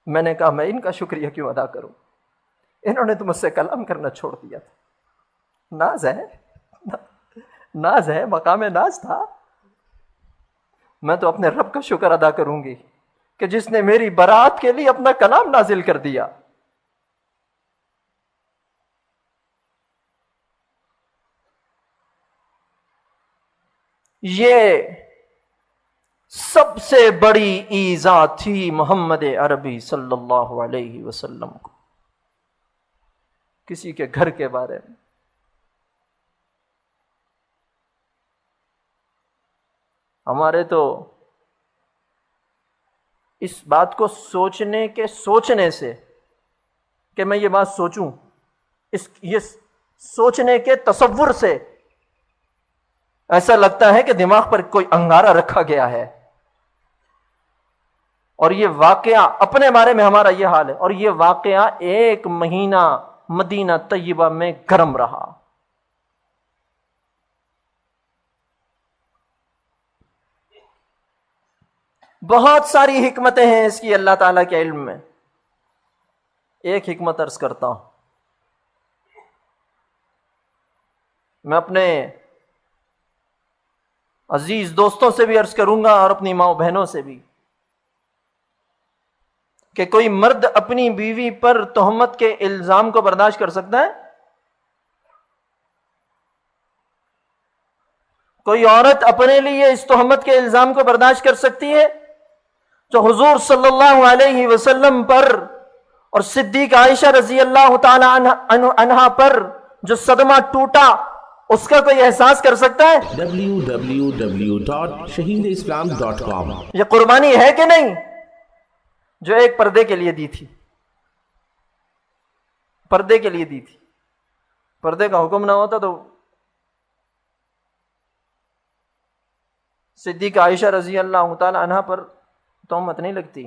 میں نے کہا میں ان کا شکریہ کیوں ادا کروں، انہوں نے تو مجھ سے کلام کرنا چھوڑ دیا تھا۔ ناز ہے، مقام ناز تھا، میں تو اپنے رب کا شکر ادا کروں گی کہ جس نے میری برات کے لیے اپنا کلام نازل کر دیا۔ یہ سب سے بڑی ایذا تھی محمد عربی صلی اللہ علیہ وسلم کو، کسی کے گھر کے بارے میں۔ ہمارے تو اس بات کو سوچنے سے کہ میں یہ بات سوچوں، یہ سوچنے کے تصور سے ایسا لگتا ہے کہ دماغ پر کوئی انگارہ رکھا گیا ہے، اور یہ واقعہ اپنے بارے میں ہمارا یہ حال ہے، اور یہ واقعہ 1 مہینہ مدینہ طیبہ میں گرم رہا. بہت ساری حکمتیں ہیں اس کی اللہ تعالیٰ کے علم میں. ایک حکمت عرض کرتا ہوں، میں اپنے عزیز دوستوں سے بھی عرض کروں گا اور اپنی ماں بہنوں سے بھی، کہ کوئی مرد اپنی بیوی پر تہمت کے الزام کو برداشت کر سکتا ہے؟ کوئی عورت اپنے لیے اس تہمت کے الزام کو برداشت کر سکتی ہے جو حضور صلی اللہ علیہ وسلم پر اور صدیق عائشہ رضی اللہ تعالی عنہا پر جو صدمہ ٹوٹا اس کا کوئی احساس کر سکتا ہے؟ www.shaheedislam.com یہ قربانی ہے کہ نہیں جو ایک پردے کے لیے دی تھی؟ پردے کے لیے دی تھی. پردے کا حکم نہ ہوتا تو صدیق عائشہ رضی اللہ تعالی عنہا پر تہمت نہیں لگتی.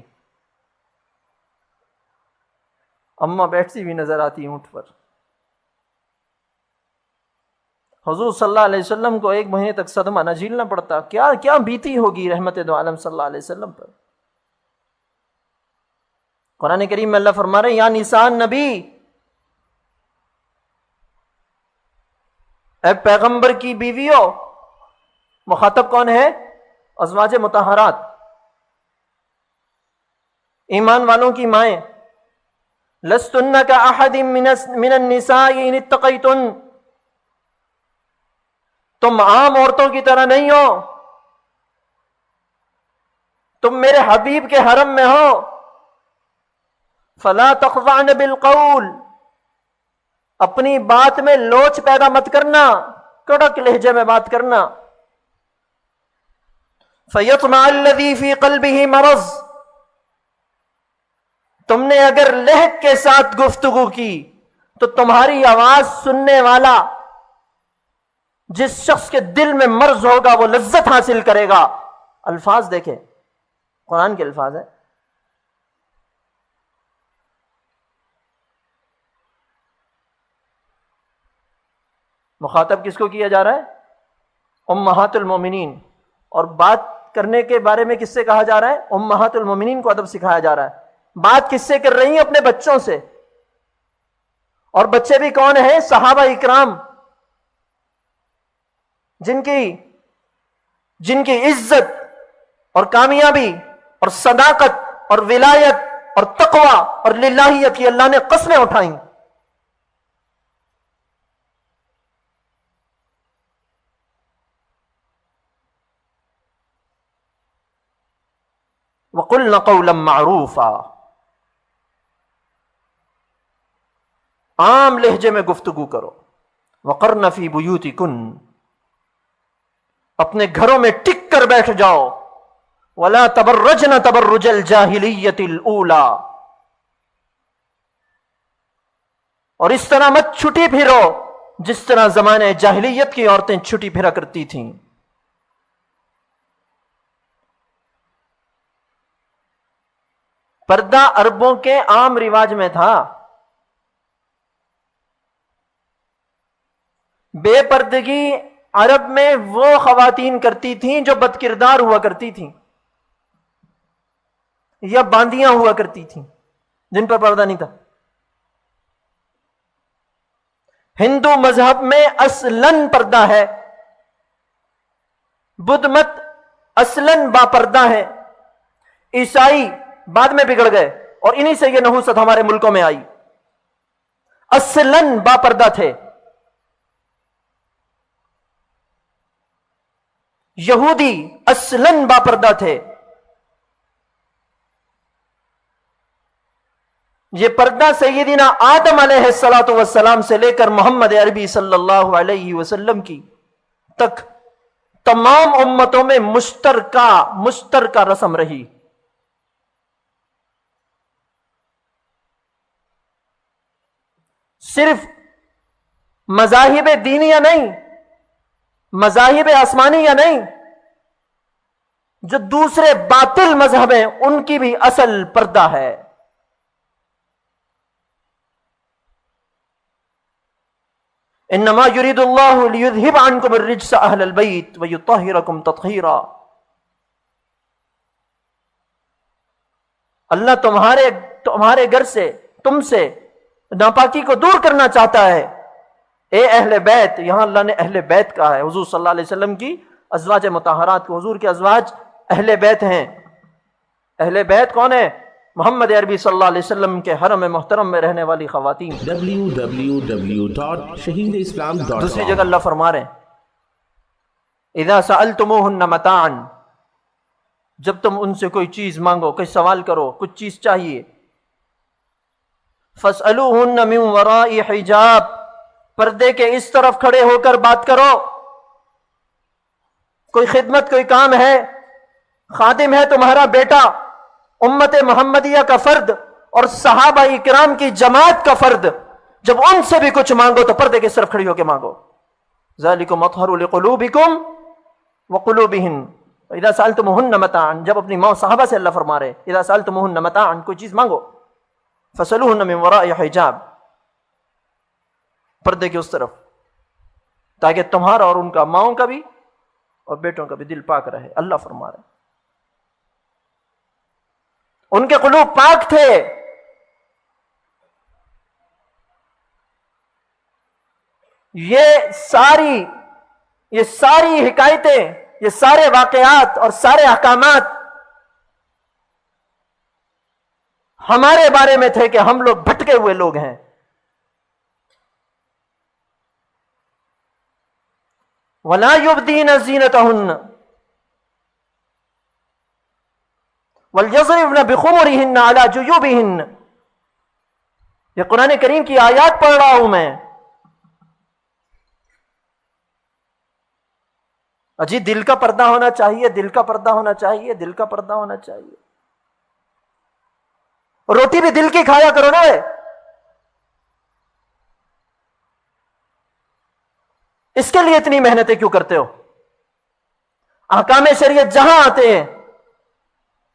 اماں بیٹھتی بھی نظر آتی اونٹ پر. حضور صلی اللہ علیہ وسلم کو 1 مہینے تک صدمہ نہ جھیلنا پڑتا. کیا بیتی ہوگی رحمت دو عالم صلی اللہ علیہ وسلم پر. قرآن کریم میں اللہ فرما رہے ہیں یا نساء نبی، اے پیغمبر کی بیویوں. مخاطب کون ہے؟ ازواج مطہرات، ایمان والوں کی مائیں. لستن کاحد من النساء ان اتقیتن، تم عام عورتوں کی طرح نہیں ہو، تم میرے حبیب کے حرم میں ہو. فلا تخضعن بالقول، اپنی بات میں لوچ پیدا مت کرنا، کڑک لہجے میں بات کرنا. فیطمع الذی فی قلبہ مرض، تم نے اگر لہک کے ساتھ گفتگو کی تو تمہاری آواز سننے والا جس شخص کے دل میں مرض ہوگا وہ لذت حاصل کرے گا. الفاظ دیکھیں، قرآن کے الفاظ ہیں. مخاطب کس کو کیا جا رہا ہے؟ امہات المومنین. اور بات کرنے کے بارے میں کس سے کہا جا رہا ہے؟ امہات المومنین کو ادب سکھایا جا رہا ہے. بات کس سے کر رہی ہیں؟ اپنے بچوں سے. اور بچے بھی کون ہیں؟ صحابہ اکرام، جن کی عزت اور کامیابی اور صداقت اور ولایت اور تقوی اور للہیت کی اللہ نے قسمیں اٹھائیں. وَقُلْنَ قَوْلًا مَّعْرُوفًا، عام لہجے میں گفتگو کرو. وَقَرْنَ فِي بُيُوتِكُنَّ، اپنے گھروں میں ٹک کر بیٹھ جاؤ. وَلَا تَبَرَّجْنَ تَبَرُّجَ الْجَاهِلِيَّةِ الْأُولَى، اور اس طرح مت چھٹی پھرو جس طرح زمانے جاہلیت کی عورتیں چھٹی پھرا کرتی تھیں. پردہ عربوں کے عام رواج میں تھا. بے پردگی عرب میں وہ خواتین کرتی تھیں جو بد کردار ہوا کرتی تھیں یا باندیاں ہوا کرتی تھیں جن پر پردہ نہیں تھا. ہندو مذہب میں اصلاً پردہ ہے، بدھ مت اصلاً با پردہ ہے. عیسائی بعد میں بگڑ گئے اور انہی سے یہ نحوست ہمارے ملکوں میں آئی. اصلاً با پردہ تھے. یہودی اصلاً با پردہ تھے. یہ پردہ سیدنا آدم علیہ الصلوۃ والسلام سے لے کر محمد عربی صلی اللہ علیہ وسلم کی تک تمام امتوں میں مشترکہ رسم رہی. صرف مذاہب دینیہ نہیں، مذاہب آسمانیہ نہیں، جو دوسرے باطل مذہب ہیں ان کی بھی اصل پردہ ہے. انما یرید اللہ لیذہب عنکم الرجس اہل البیت ویطہرکم تطہیرا. اللہ تمہارے گھر سے تم سے ناپاکی کو دور کرنا چاہتا ہے. اے اہل بیت، یہاں اللہ نے اہل بیت کہا ہے. حضور صلی اللہ علیہ وسلم کی ازواج مطہرات کو حضور کے ازواج اہل بیت ہیں. اہل بیت کون ہے؟ محمد عربی صلی اللہ علیہ وسلم کے حرم محترم میں رہنے والی خواتین. www.shaheedislam.com. دوسری جگہ اللہ فرما رہے ہیں اذا سألتموہن متاعا، جب تم ان سے کوئی چیز مانگو، کوئی سوال کرو، کچھ چیز چاہیے، فاسألوہن من وراء حجاب، پردے کے اس طرف کھڑے ہو کر بات کرو. کوئی خدمت، کوئی کام ہے، خادم ہے تمہارا بیٹا، امت محمدیہ کا فرد اور صحابہ کرام کی جماعت کا فرد، جب ان سے بھی کچھ مانگو تو پردے کے طرف کھڑی ہو کے مانگو. ذالکم اطہر لقلوبکم وقلوبہن اذا سألتموہن متاعا. جب اپنی ماں صحابہ سے اللہ فرما رہے اذا سألتموہن متاعا، کوئی چیز مانگو، فسألوہن من وراء حجاب، پردے کے اس طرف، تاکہ تمہارا اور ان کا، ماؤں کا بھی اور بیٹوں کا بھی دل پاک رہے. اللہ فرما رہے ان کے قلوب پاک تھے. یہ ساری حکایتیں، یہ سارے واقعات اور سارے احکامات ہمارے بارے میں تھے کہ ہم لوگ بھٹکے ہوئے لوگ ہیں. وَلَا يُبْدِينَ زِينَتَهُنَّ وَلْيَضْرِبْنَ بِخُمُرِهِنَّ عَلَى جُيُوبِهِنَّ. یہ قرآن کریم کی آیات پڑھ رہا ہوں میں. اجی دل کا پردہ ہونا چاہیے، دل کا پردہ ہونا چاہیے، دل کا پردہ ہونا چاہیے. روٹی بھی دل کی کھایا کرو نا. اس کے لیے اتنی محنتیں کیوں کرتے ہو؟ احکام شریعت جہاں آتے ہیں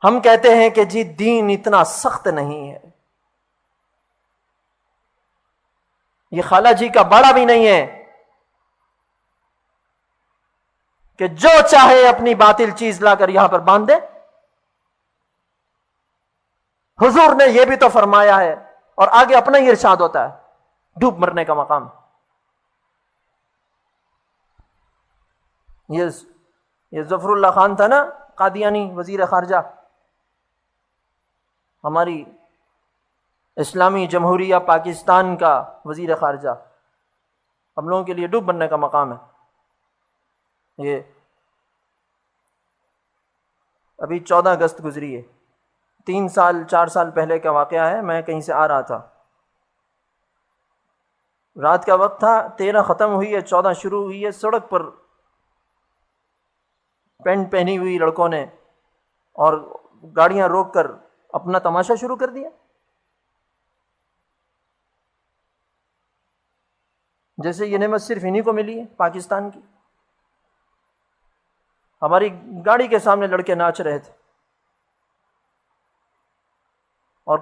ہم کہتے ہیں کہ جی دین اتنا سخت نہیں ہے، یہ خالہ جی کا باڑا بھی نہیں ہے کہ جو چاہے اپنی باطل چیز لا کر یہاں پر باندھ دے. حضور نے یہ بھی تو فرمایا ہے، اور آگے اپنا ہی ارشاد ہوتا ہے ڈوب مرنے کا مقام. یہ ظفر اللہ خان تھا نا، قادیانی وزیر خارجہ، ہماری اسلامی جمہوریہ پاکستان کا وزیر خارجہ. ہم لوگوں کے لیے ڈوب مرنے کا مقام ہے. یہ ابھی 14 اگست گزری ہے، 4 سال پہلے کا واقعہ ہے. میں کہیں سے آ رہا تھا، رات کا وقت تھا، 13 ختم ہوئی ہے، 14 شروع ہوئی ہے. سڑک پر پینٹ پہنی ہوئی لڑکوں نے اور گاڑیاں روک کر اپنا تماشا شروع کر دیا، جیسے یہ نعمت صرف انہی کو ملی ہے پاکستان کی. ہماری گاڑی کے سامنے لڑکے ناچ رہے تھے، اور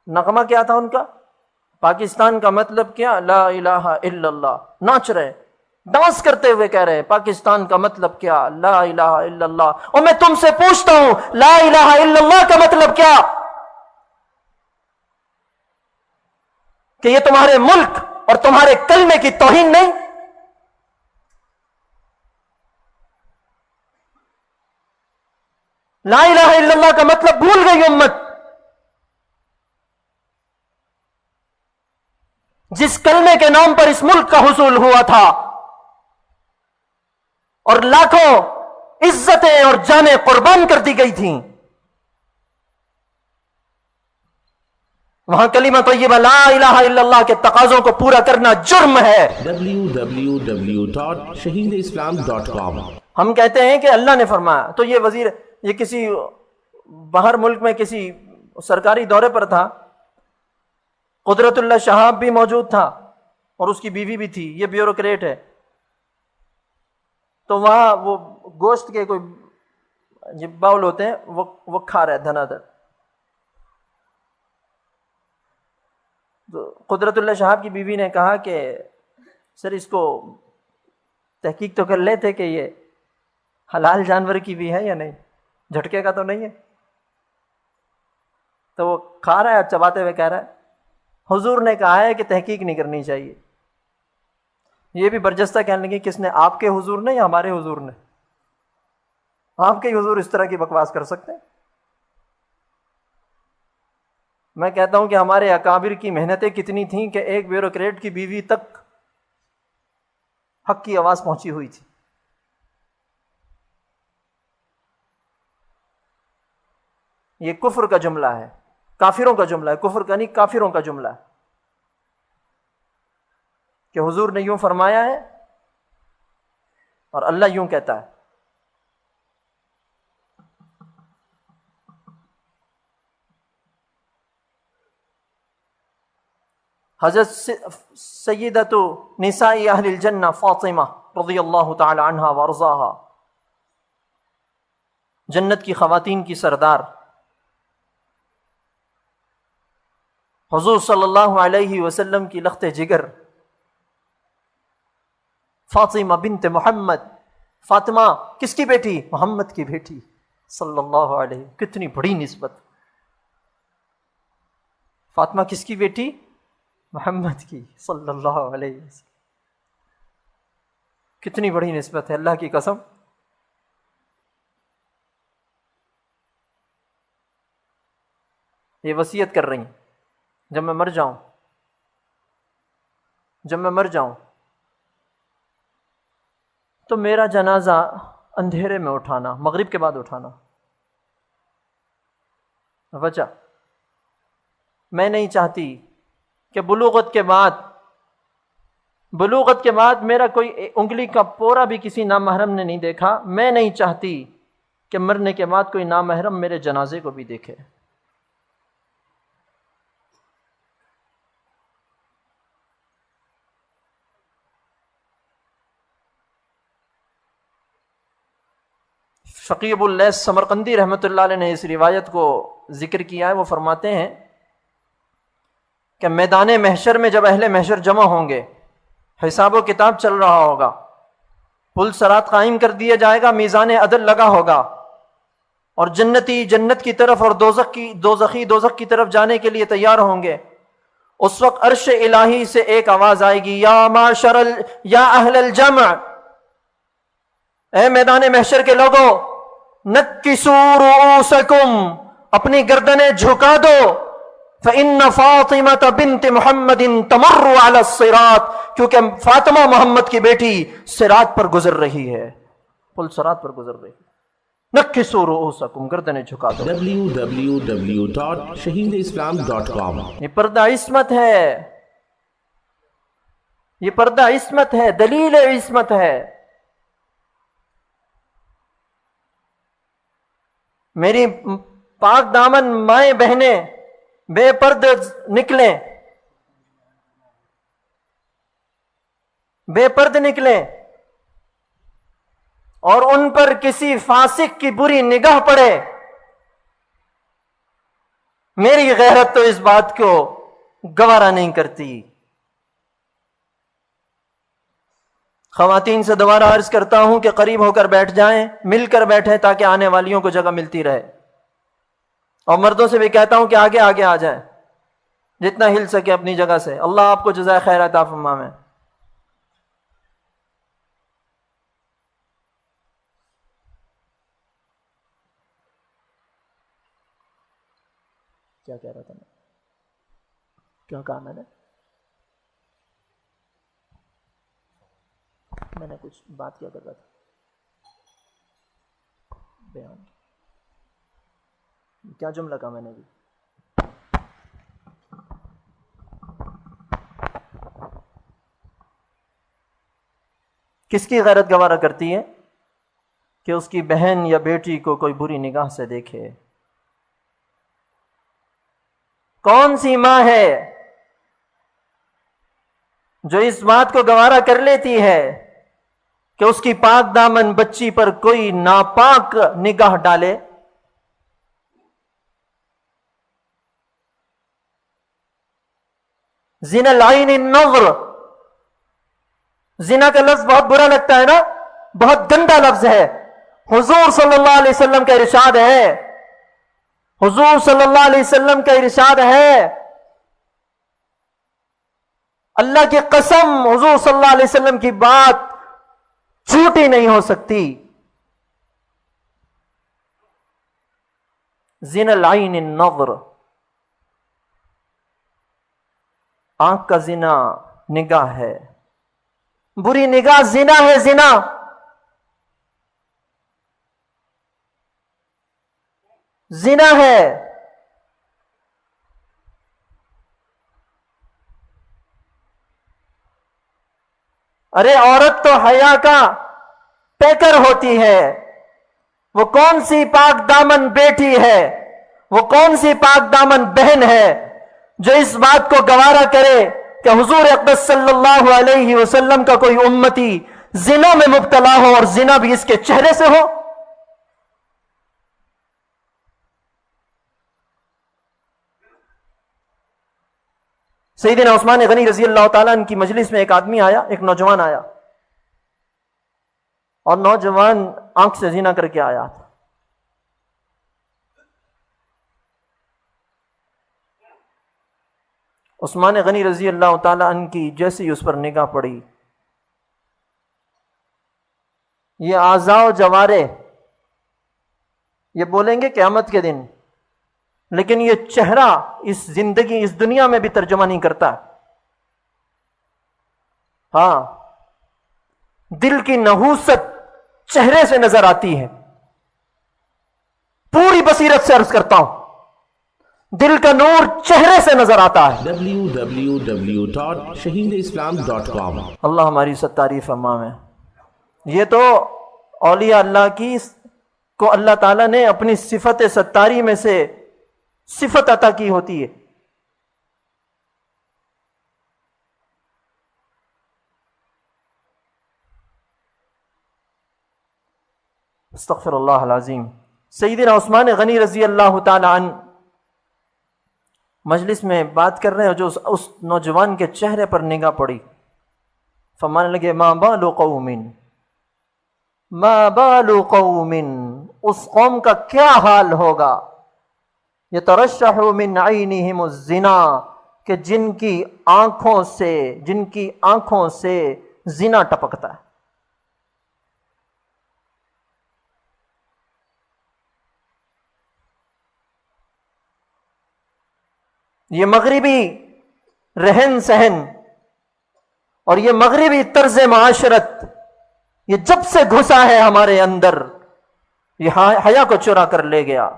نغمہ کیا تھا ان کا؟ پاکستان کا مطلب کیا؟ لا الہ الا اللہ. ناچ رہے، ڈانس کرتے ہوئے کہہ رہے پاکستان کا مطلب کیا؟ لا الہ الا اللہ. اور میں تم سے پوچھتا ہوں لا الہ الا اللہ کا مطلب کیا؟ کہ یہ تمہارے ملک اور تمہارے کلمے کی توہین نہیں؟ لا الہ الا اللہ کا مطلب بھول گئی امت. جس کلمے کے نام پر اس ملک کا حصول ہوا تھا اور لاکھوں عزتیں اور جانیں قربان کر دی گئی تھیں، وہاں کلمہ طیبہ لا الہ الا اللہ کے تقاضوں کو پورا کرنا جرم ہے. www.shaheedislam.com. ہم کہتے ہیں کہ اللہ نے فرمایا. تو یہ کسی باہر ملک میں کسی سرکاری دورے پر تھا، قدرت اللہ شہاب بھی موجود تھا اور اس کی بیوی بھی تھی. یہ بیوروکریٹ ہے. تو وہاں وہ گوشت کے کوئی باؤل ہوتے ہیں، وہ کھا رہا ہے دھنا دھڑ. تو قدرت اللہ شہاب کی بیوی نے کہا کہ سر اس کو تحقیق تو کر لیتے کہ یہ حلال جانور کی بھی ہے یا نہیں، جھٹکے کا تو نہیں ہے. تو وہ کھا رہا ہے، چباتے ہوئے کہہ رہا ہے حضور نے کہا ہے کہ تحقیق نہیں کرنی چاہیے. یہ بھی برجستہ کہنے لگی کس نے، آپ کے حضور نے یا ہمارے حضور نے؟ آپ کے حضور اس طرح کی بکواس کر سکتے ہیں؟ میں کہتا ہوں کہ ہمارے اکابر کی محنتیں کتنی تھیں کہ ایک بیوروکریٹ کی بیوی تک حق کی آواز پہنچی ہوئی تھی. یہ کفر کا جملہ ہے، کافروں کا جملہ ہے، کفر کا نہیں، کافروں کا جملہ ہے کہ حضور نے یوں فرمایا ہے اور اللہ یوں کہتا ہے. حضرت سیدۃ نساء اہل الجنہ فاطمہ رضی اللہ تعالی عنہا وارضاہا، جنت کی خواتین کی سردار، حضور صلی اللہ علیہ وسلم کی لخت جگر، فاطمہ بنت محمد. فاطمہ کس کی بیٹی؟ محمد کی بیٹی صلی اللہ علیہ. کتنی بڑی نسبت. فاطمہ کس کی بیٹی؟ محمد کی صلی اللہ علیہ وسلم. کتنی بڑی نسبت ہے، اللہ کی قسم. یہ وصیت کر رہی ہیں جب میں مر جاؤں تو میرا جنازہ اندھیرے میں اٹھانا، مغرب کے بعد اٹھانا. وجہ میں نہیں چاہتی کہ بلوغت کے بعد میرا کوئی انگلی کا پورا بھی کسی نامحرم نے نہیں دیکھا. میں نہیں چاہتی کہ مرنے کے بعد کوئی نامحرم میرے جنازے کو بھی دیکھے. شقیب اللیث سمرقندی رحمۃ اللہ علیہ نے اس روایت کو ذکر کیا ہے. وہ فرماتے ہیں کہ میدان محشر میں جب اہل محشر جمع ہوں گے، حساب و کتاب چل رہا ہوگا، پل صراط قائم کر دیا جائے گا، میزان عدل لگا ہوگا، اور جنتی جنت کی طرف اور دوزخی دوزخ کی طرف جانے کے لیے تیار ہوں گے. اس وقت عرش الہی سے ایک آواز آئے گی، یا اہل الجمع، اے میدان محشر کے لوگوں، نکسوا رؤوسکم، اپنی گردنیں جھکا دو، فإن فاطمة بنت محمد تمر على الصراط، کیونکہ فاطمہ محمد کی بیٹی صراط پر گزر رہی ہے، پل صراط پر گزر رہی ہے. نکسوا رؤوسکم، گردنیں جھکا دو. www.shaheedislam.com. یہ پردہ عصمت ہے، یہ پردہ عصمت ہے، دلیل عصمت ہے. میری پاک دامن مائیں بہنیں بے پردہ نکلیں اور ان پر کسی فاسق کی بری نگاہ پڑے، میری غیرت تو اس بات کو گوارا نہیں کرتی. خواتین سے دوبارہ عرض کرتا ہوں کہ قریب ہو کر بیٹھ جائیں، مل کر بیٹھیں تاکہ آنے والیوں کو جگہ ملتی رہے. اور مردوں سے بھی کہتا ہوں کہ آگے آگے آ جائیں، جتنا ہل سکے اپنی جگہ سے. اللہ آپ کو جزائے خیر عطا فرمائے. کیا کہہ رہا تھا میں؟ کیا کہا میں نے کچھ بات کیا کر رہا تھا، بیان کیا جملہ کہا میں نے بھی؟ کس کی غیرت گوارا کرتی ہے کہ اس کی بہن یا بیٹی کو کوئی بری نگاہ سے دیکھے؟ کون سی ماں ہے جو اس بات کو گوارا کر لیتی ہے کہ اس کی پاک دامن بچی پر کوئی ناپاک نگاہ ڈالے؟ زنا العین النظر، زنا کا لفظ بہت برا لگتا ہے نا، بہت گندا لفظ ہے۔ حضور صلی اللہ علیہ وسلم کا ارشاد ہے، حضور صلی اللہ علیہ وسلم کا ارشاد ہے، اللہ کی قسم حضور صلی اللہ علیہ وسلم کی بات جھوٹی نہیں ہو سکتی۔ زنا العین النظر، آنکھ کا زنا نگاہ ہے، بری نگاہ زنا ہے، زنا۔ زنا ہے۔ ارے عورت تو حیا کا پیکر ہوتی ہے، وہ کون سی پاک دامن بیٹی ہے، وہ کون سی پاک دامن بہن ہے جو اس بات کو گوارا کرے کہ حضور اقدس صلی اللہ علیہ وسلم کا کوئی امتی زنا میں مبتلا ہو اور زنا بھی اس کے چہرے سے ہو؟ سیدنا عثمان غنی رضی اللہ تعالیٰ عنہ کی مجلس میں ایک آدمی آیا، ایک نوجوان آیا، اور نوجوان آنکھ سے زنا کر کے آیا تھا۔ عثمان غنی رضی اللہ تعالیٰ عنہ کی جیسی اس پر نگاہ پڑی، یہ اعضاء و جوارے یہ بولیں گے قیامت کے دن، لیکن یہ چہرہ اس زندگی اس دنیا میں بھی ترجمہ نہیں کرتا۔ ہاں، دل کی نحوست چہرے سے نظر آتی ہے، پوری بصیرت سے عرض کرتا ہوں، دل کا نور چہرے سے نظر آتا ہے۔ www.shaheedislam.com اللہ ہماری تعریف امام ہے۔ یہ تو اولیاء اللہ کی کو اللہ تعالیٰ نے اپنی صفت ستاری میں سے صفت عطا کی ہوتی ہے۔ استغفر اللہ العظیم۔ سیدنا عثمان غنی رضی اللہ تعالی عنہ مجلس میں بات کر رہے ہیں، جو اس نوجوان کے چہرے پر نگاہ پڑی، فرمانے لگے ما بال قوم، ما بال قوم، اس قوم کا کیا حال ہوگا، یترشح من عینہم الزنا، کہ جن کی آنکھوں سے زنا ٹپکتا ہے۔ یہ مغربی رہن سہن اور یہ مغربی طرز معاشرت، یہ جب سے گھسا ہے ہمارے اندر، یہ حیا کو چرا کر لے گیا۔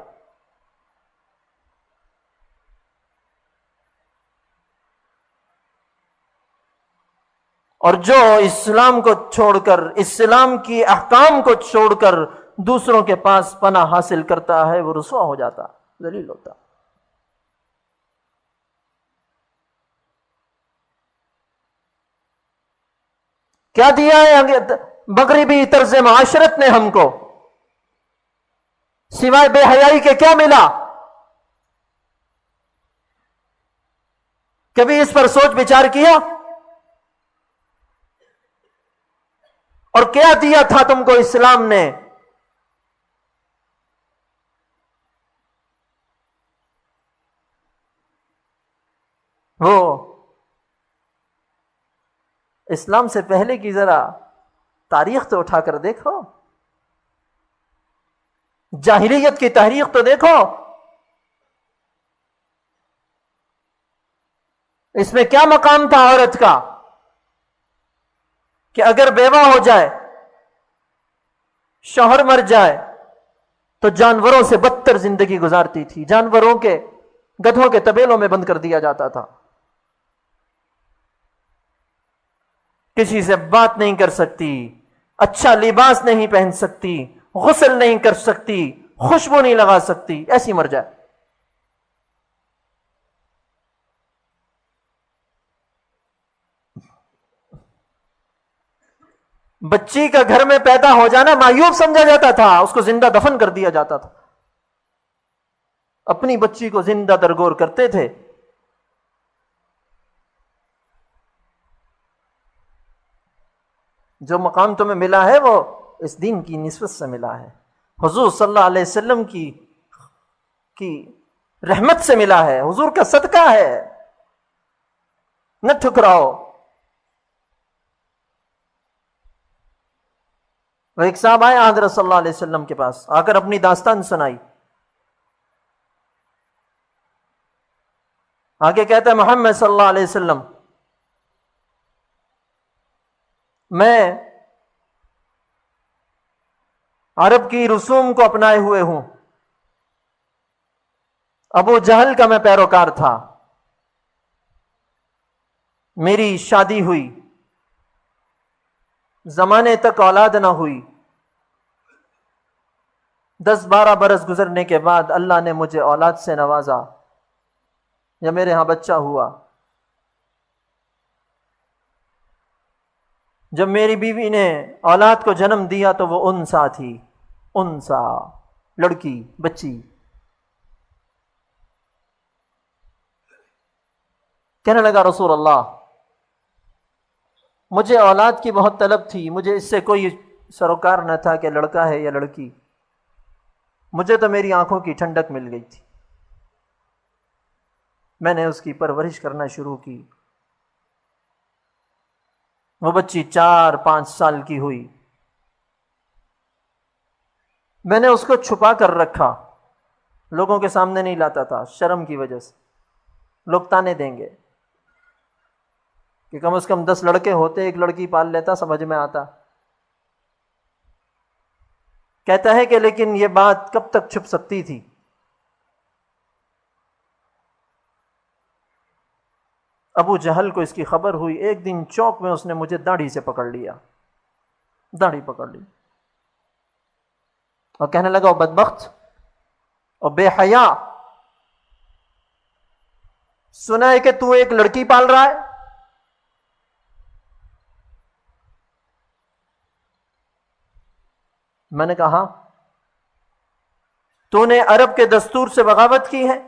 اور جو اسلام کو چھوڑ کر، اسلام کی احکام کو چھوڑ کر دوسروں کے پاس پناہ حاصل کرتا ہے، وہ رسوا ہو جاتا، ذلیل ہوتا۔ کیا دیا ہے مغربی طرز معاشرت نے ہم کو؟ سوائے بے حیائی کے کیا ملا؟ کبھی اس پر سوچ بچار کیا؟ اور کیا دیا تھا تم کو اسلام نے؟ وہ اسلام سے پہلے کی ذرا تاریخ تو اٹھا کر دیکھو، جاہلیت کی تاریخ تو دیکھو، اس میں کیا مقام تھا عورت کا کہ اگر بیوہ ہو جائے، شوہر مر جائے تو جانوروں سے بدتر زندگی گزارتی تھی، جانوروں کے گدھوں کے طبیلوں میں بند کر دیا جاتا تھا، کسی سے بات نہیں کر سکتی، اچھا لباس نہیں پہن سکتی، غسل نہیں کر سکتی، خوشبو نہیں لگا سکتی، ایسی مر جائے۔ بچی کا گھر میں پیدا ہو جانا معیوب سمجھا جاتا تھا، اس کو زندہ دفن کر دیا جاتا تھا. اپنی بچی کو زندہ درگور کرتے تھے. جو مقام تمہیں ملا ہے وہ اس دین کی نسبت سے ملا ہے، حضور صلی اللہ علیہ وسلم کی رحمت سے ملا ہے، حضور کا صدقہ ہے. نہ ٹھکراؤ. وہ ایک صاحب آئے حضرت صلی اللہ علیہ وسلم کے پاس، آ کر اپنی داستان سنائی. آگے کہتا ہے محمد صلی اللہ علیہ وسلم، میں عرب کی رسوم کو اپنائے ہوئے ہوں. ابو جہل کا میں پیروکار تھا. میری شادی ہوئی، زمانے تک اولاد نہ ہوئی. 10-12 برس گزرنے کے بعد اللہ نے مجھے اولاد سے نوازا، یا میرے ہاں بچہ ہوا. جب میری بیوی نے اولاد کو جنم دیا تو وہ انسا تھی، انسا، لڑکی، بچی. کہنے لگا رسول اللہ مجھے اولاد کی بہت طلب تھی، مجھے اس سے کوئی سروکار نہ تھا کہ لڑکا ہے یا لڑکی. مجھے تو میری آنکھوں کی ٹھنڈک مل گئی تھی. میں نے اس کی پرورش کرنا شروع کی. وہ بچی 4-5 سال کی ہوئی. میں نے اس کو چھپا کر رکھا، لوگوں کے سامنے نہیں لاتا تھا شرم کی وجہ سے. لوگ تانے دیں گے کہ کم از کم 10 لڑکے ہوتے، ایک لڑکی پال لیتا، سمجھ میں آتا. کہتا ہے کہ لیکن یہ بات کب تک چھپ سکتی تھی. ابو جہل کو اس کی خبر ہوئی. ایک دن چوک میں اس نے مجھے داڑھی سے پکڑ لیا، داڑھی پکڑ لی، اور کہنے لگا او بدبخت اور بے حیا، سنا ہے کہ تو ایک لڑکی پال رہا ہے. میں نے کہا تو نے عرب کے دستور سے بغاوت کی ہے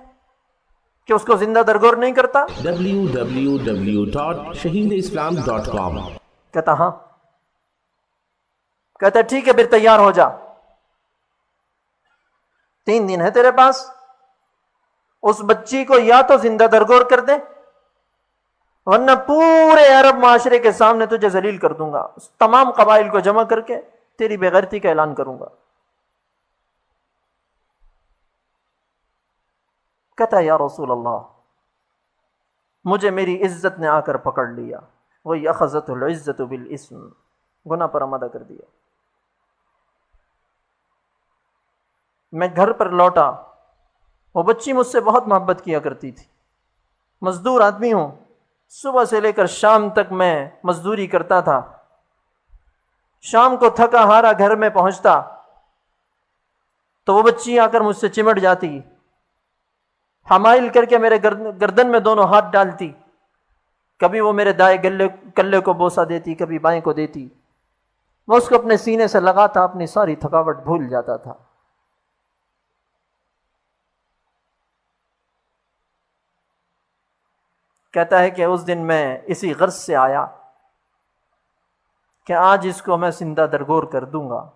کہ اس کو زندہ درگور نہیں کرتا. www.shaheedislam.com. کہتا ہاں. کہتا ٹھیک ہے پھر تیار ہو جا، 3 دن ہے تیرے پاس. اس بچی کو یا تو زندہ درگور کر دے، ورنہ پورے عرب معاشرے کے سامنے تجھے ذلیل کر دوں گا. تمام قبائل کو جمع کر کے تیری بے غیرتی کا اعلان کروں گا. کہتا یا رسول اللہ مجھے میری عزت نے آ کر پکڑ لیا. وہی اخذت العزت بالاسم، گناہ پر آمادہ کر دیا. میں گھر پر لوٹا. وہ بچی مجھ سے بہت محبت کیا کرتی تھی. مزدور آدمی ہوں، صبح سے لے کر شام تک میں مزدوری کرتا تھا. شام کو تھکا ہارا گھر میں پہنچتا تو وہ بچی آ کر مجھ سے چمٹ جاتی، حمائل کر کے میرے گردن میں دونوں ہاتھ ڈالتی. کبھی وہ میرے دائیں کلے کو بوسہ دیتی، کبھی بائیں کو دیتی. میں اس کو اپنے سینے سے لگاتا، اپنی ساری تھکاوٹ بھول جاتا تھا. کہتا ہے کہ اس دن میں اسی غرض سے آیا کہ آج اس کو میں زندہ درگور کر دوں گا.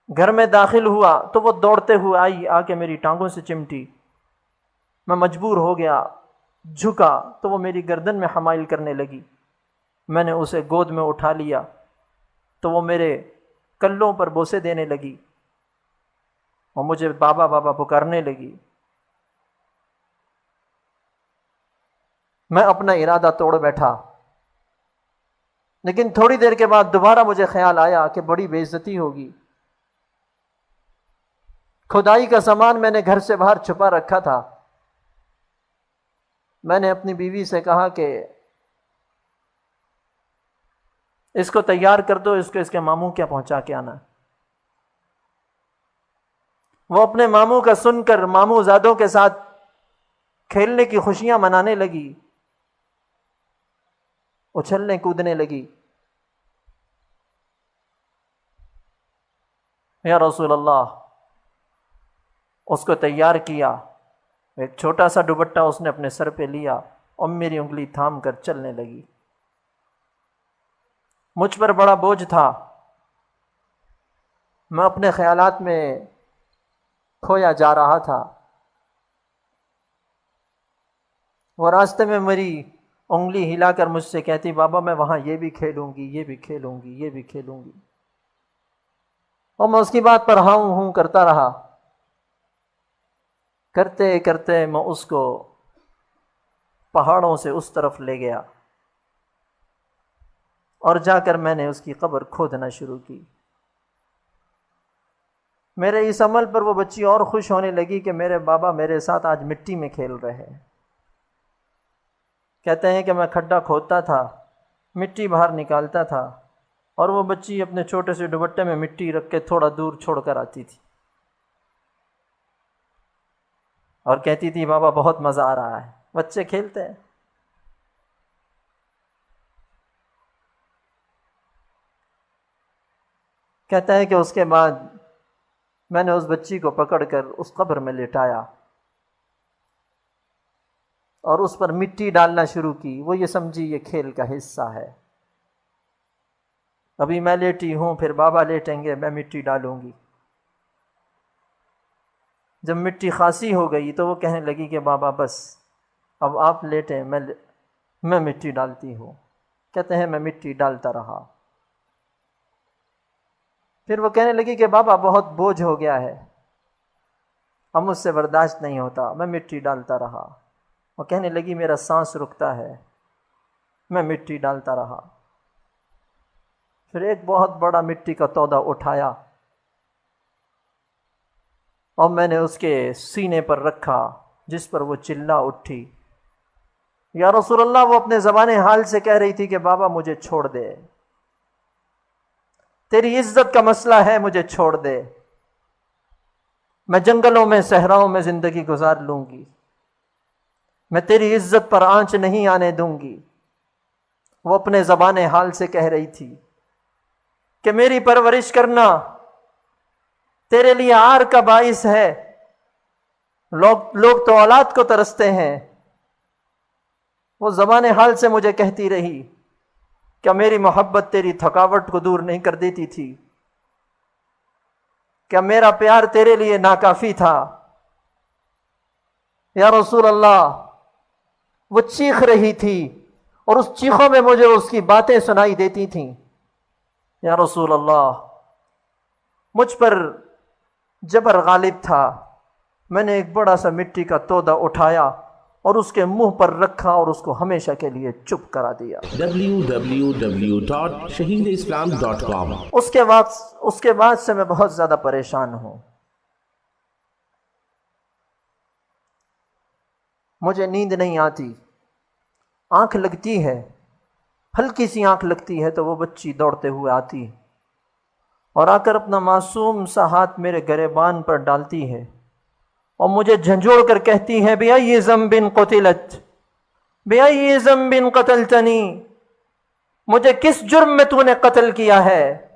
گھر میں داخل ہوا تو وہ دوڑتے ہوئے آئی، آ کے میری ٹانگوں سے چمٹی. میں مجبور ہو گیا، جھکا تو وہ میری گردن میں حمائل کرنے لگی. میں نے اسے گود میں اٹھا لیا تو وہ میرے کلوں پر بوسے دینے لگی اور مجھے بابا بابا پکارنے لگی. میں اپنا ارادہ توڑ بیٹھا، لیکن تھوڑی دیر کے بعد دوبارہ مجھے خیال آیا کہ بڑی بے عزتی ہوگی. کھدائی کا سامان میں نے گھر سے باہر چھپا رکھا تھا. میں نے اپنی بیوی سے کہا کہ اس کو تیار کر دو، اس کو اس کے ماموں کیا پہنچا کے آنا. وہ اپنے ماموں کا سن کر ماموں زادوں کے ساتھ کھیلنے کی خوشیاں منانے لگی، اچھلنے کودنے لگی. یا رسول اللہ، اس کو تیار کیا، ایک چھوٹا سا دوپٹہ اس نے اپنے سر پہ لیا اور میری انگلی تھام کر چلنے لگی۔ مجھ پر بڑا بوجھ تھا، میں اپنے خیالات میں کھویا جا رہا تھا۔ وہ راستے میں میری انگلی ہلا کر مجھ سے کہتی، بابا میں وہاں یہ بھی کھیلوں گی، یہ بھی کھیلوں گی، یہ بھی کھیلوں گی، اور میں اس کی بات پر ہاں ہوں کرتا رہا۔ کرتے کرتے میں اس کو پہاڑوں سے اس طرف لے گیا اور جا کر میں نے اس کی قبر کھودنا شروع کی۔ میرے اس عمل پر وہ بچی اور خوش ہونے لگی کہ میرے بابا میرے ساتھ آج مٹی میں کھیل رہے ہیں۔ کہتے ہیں کہ میں کھڈا کھودتا تھا، مٹی باہر نکالتا تھا، اور وہ بچی اپنے چھوٹے سے دوپٹے میں مٹی رکھ کے تھوڑا دور چھوڑ کر آتی تھی اور کہتی تھی بابا بہت مزہ آ رہا ہے، بچے کھیلتے ہیں۔ کہتا ہے کہ اس کے بعد میں نے اس بچی کو پکڑ کر اس قبر میں لٹایا اور اس پر مٹی ڈالنا شروع کی۔ وہ یہ سمجھی یہ کھیل کا حصہ ہے، ابھی میں لیٹی ہوں پھر بابا لیٹیں گے، میں مٹی ڈالوں گی۔ جب مٹی خاصی ہو گئی تو وہ کہنے لگی کہ بابا بس اب آپ لیٹیں، میں مٹی ڈالتی ہوں۔ کہتے ہیں میں مٹی ڈالتا رہا۔ پھر وہ کہنے لگی کہ بابا بہت بوجھ ہو گیا ہے، اب مجھ سے برداشت نہیں ہوتا۔ میں مٹی ڈالتا رہا۔ وہ کہنے لگی میرا سانس رکتا ہے۔ میں مٹی ڈالتا رہا۔ پھر ایک بہت بڑا مٹی کا تودا اٹھایا اور میں نے اس کے سینے پر رکھا، جس پر وہ چلا اٹھی، یا رسول اللہ وہ اپنے زبان حال سے کہہ رہی تھی کہ بابا مجھے چھوڑ دے، تیری عزت کا مسئلہ ہے، مجھے چھوڑ دے، میں جنگلوں میں صحراؤں میں زندگی گزار لوں گی، میں تیری عزت پر آنچ نہیں آنے دوں گی۔ وہ اپنے زبان حال سے کہہ رہی تھی کہ میری پرورش کرنا تیرے لیے عار کا باعث ہے، لوگ تو اولاد کو ترستے ہیں۔ وہ زبان حال سے مجھے کہتی رہی، کیا میری محبت تیری تھکاوٹ کو دور نہیں کر دیتی تھی؟ کیا میرا پیار تیرے لیے ناکافی تھا؟ یا رسول اللہ، وہ چیخ رہی تھی اور اس چیخوں میں مجھے اس کی باتیں سنائی دیتی تھیں۔ یا رسول اللہ، مجھ پر جبر غالب تھا۔ میں نے ایک بڑا سا مٹی کا تودا اٹھایا اور اس کے منہ پر رکھا اور اس کو ہمیشہ کے لیے چپ کرا دیا۔ www.shaheedislam.com اس کے بعد سے میں بہت زیادہ پریشان ہوں۔ مجھے نیند نہیں آتی، آنکھ لگتی ہے، ہلکی سی آنکھ لگتی ہے تو وہ بچی دوڑتے ہوئے آتی اور آ کر اپنا معصوم سا ہاتھ میرے گریبان پر ڈالتی ہے اور مجھے جھنجھوڑ کر کہتی ہے بِأَيِّ ذَنبٍ قُتِلَتْ بِأَيِّ ذَنبٍ قَتَلْتَنِي، مجھے کس جرم میں تو نے قتل کیا ہے؟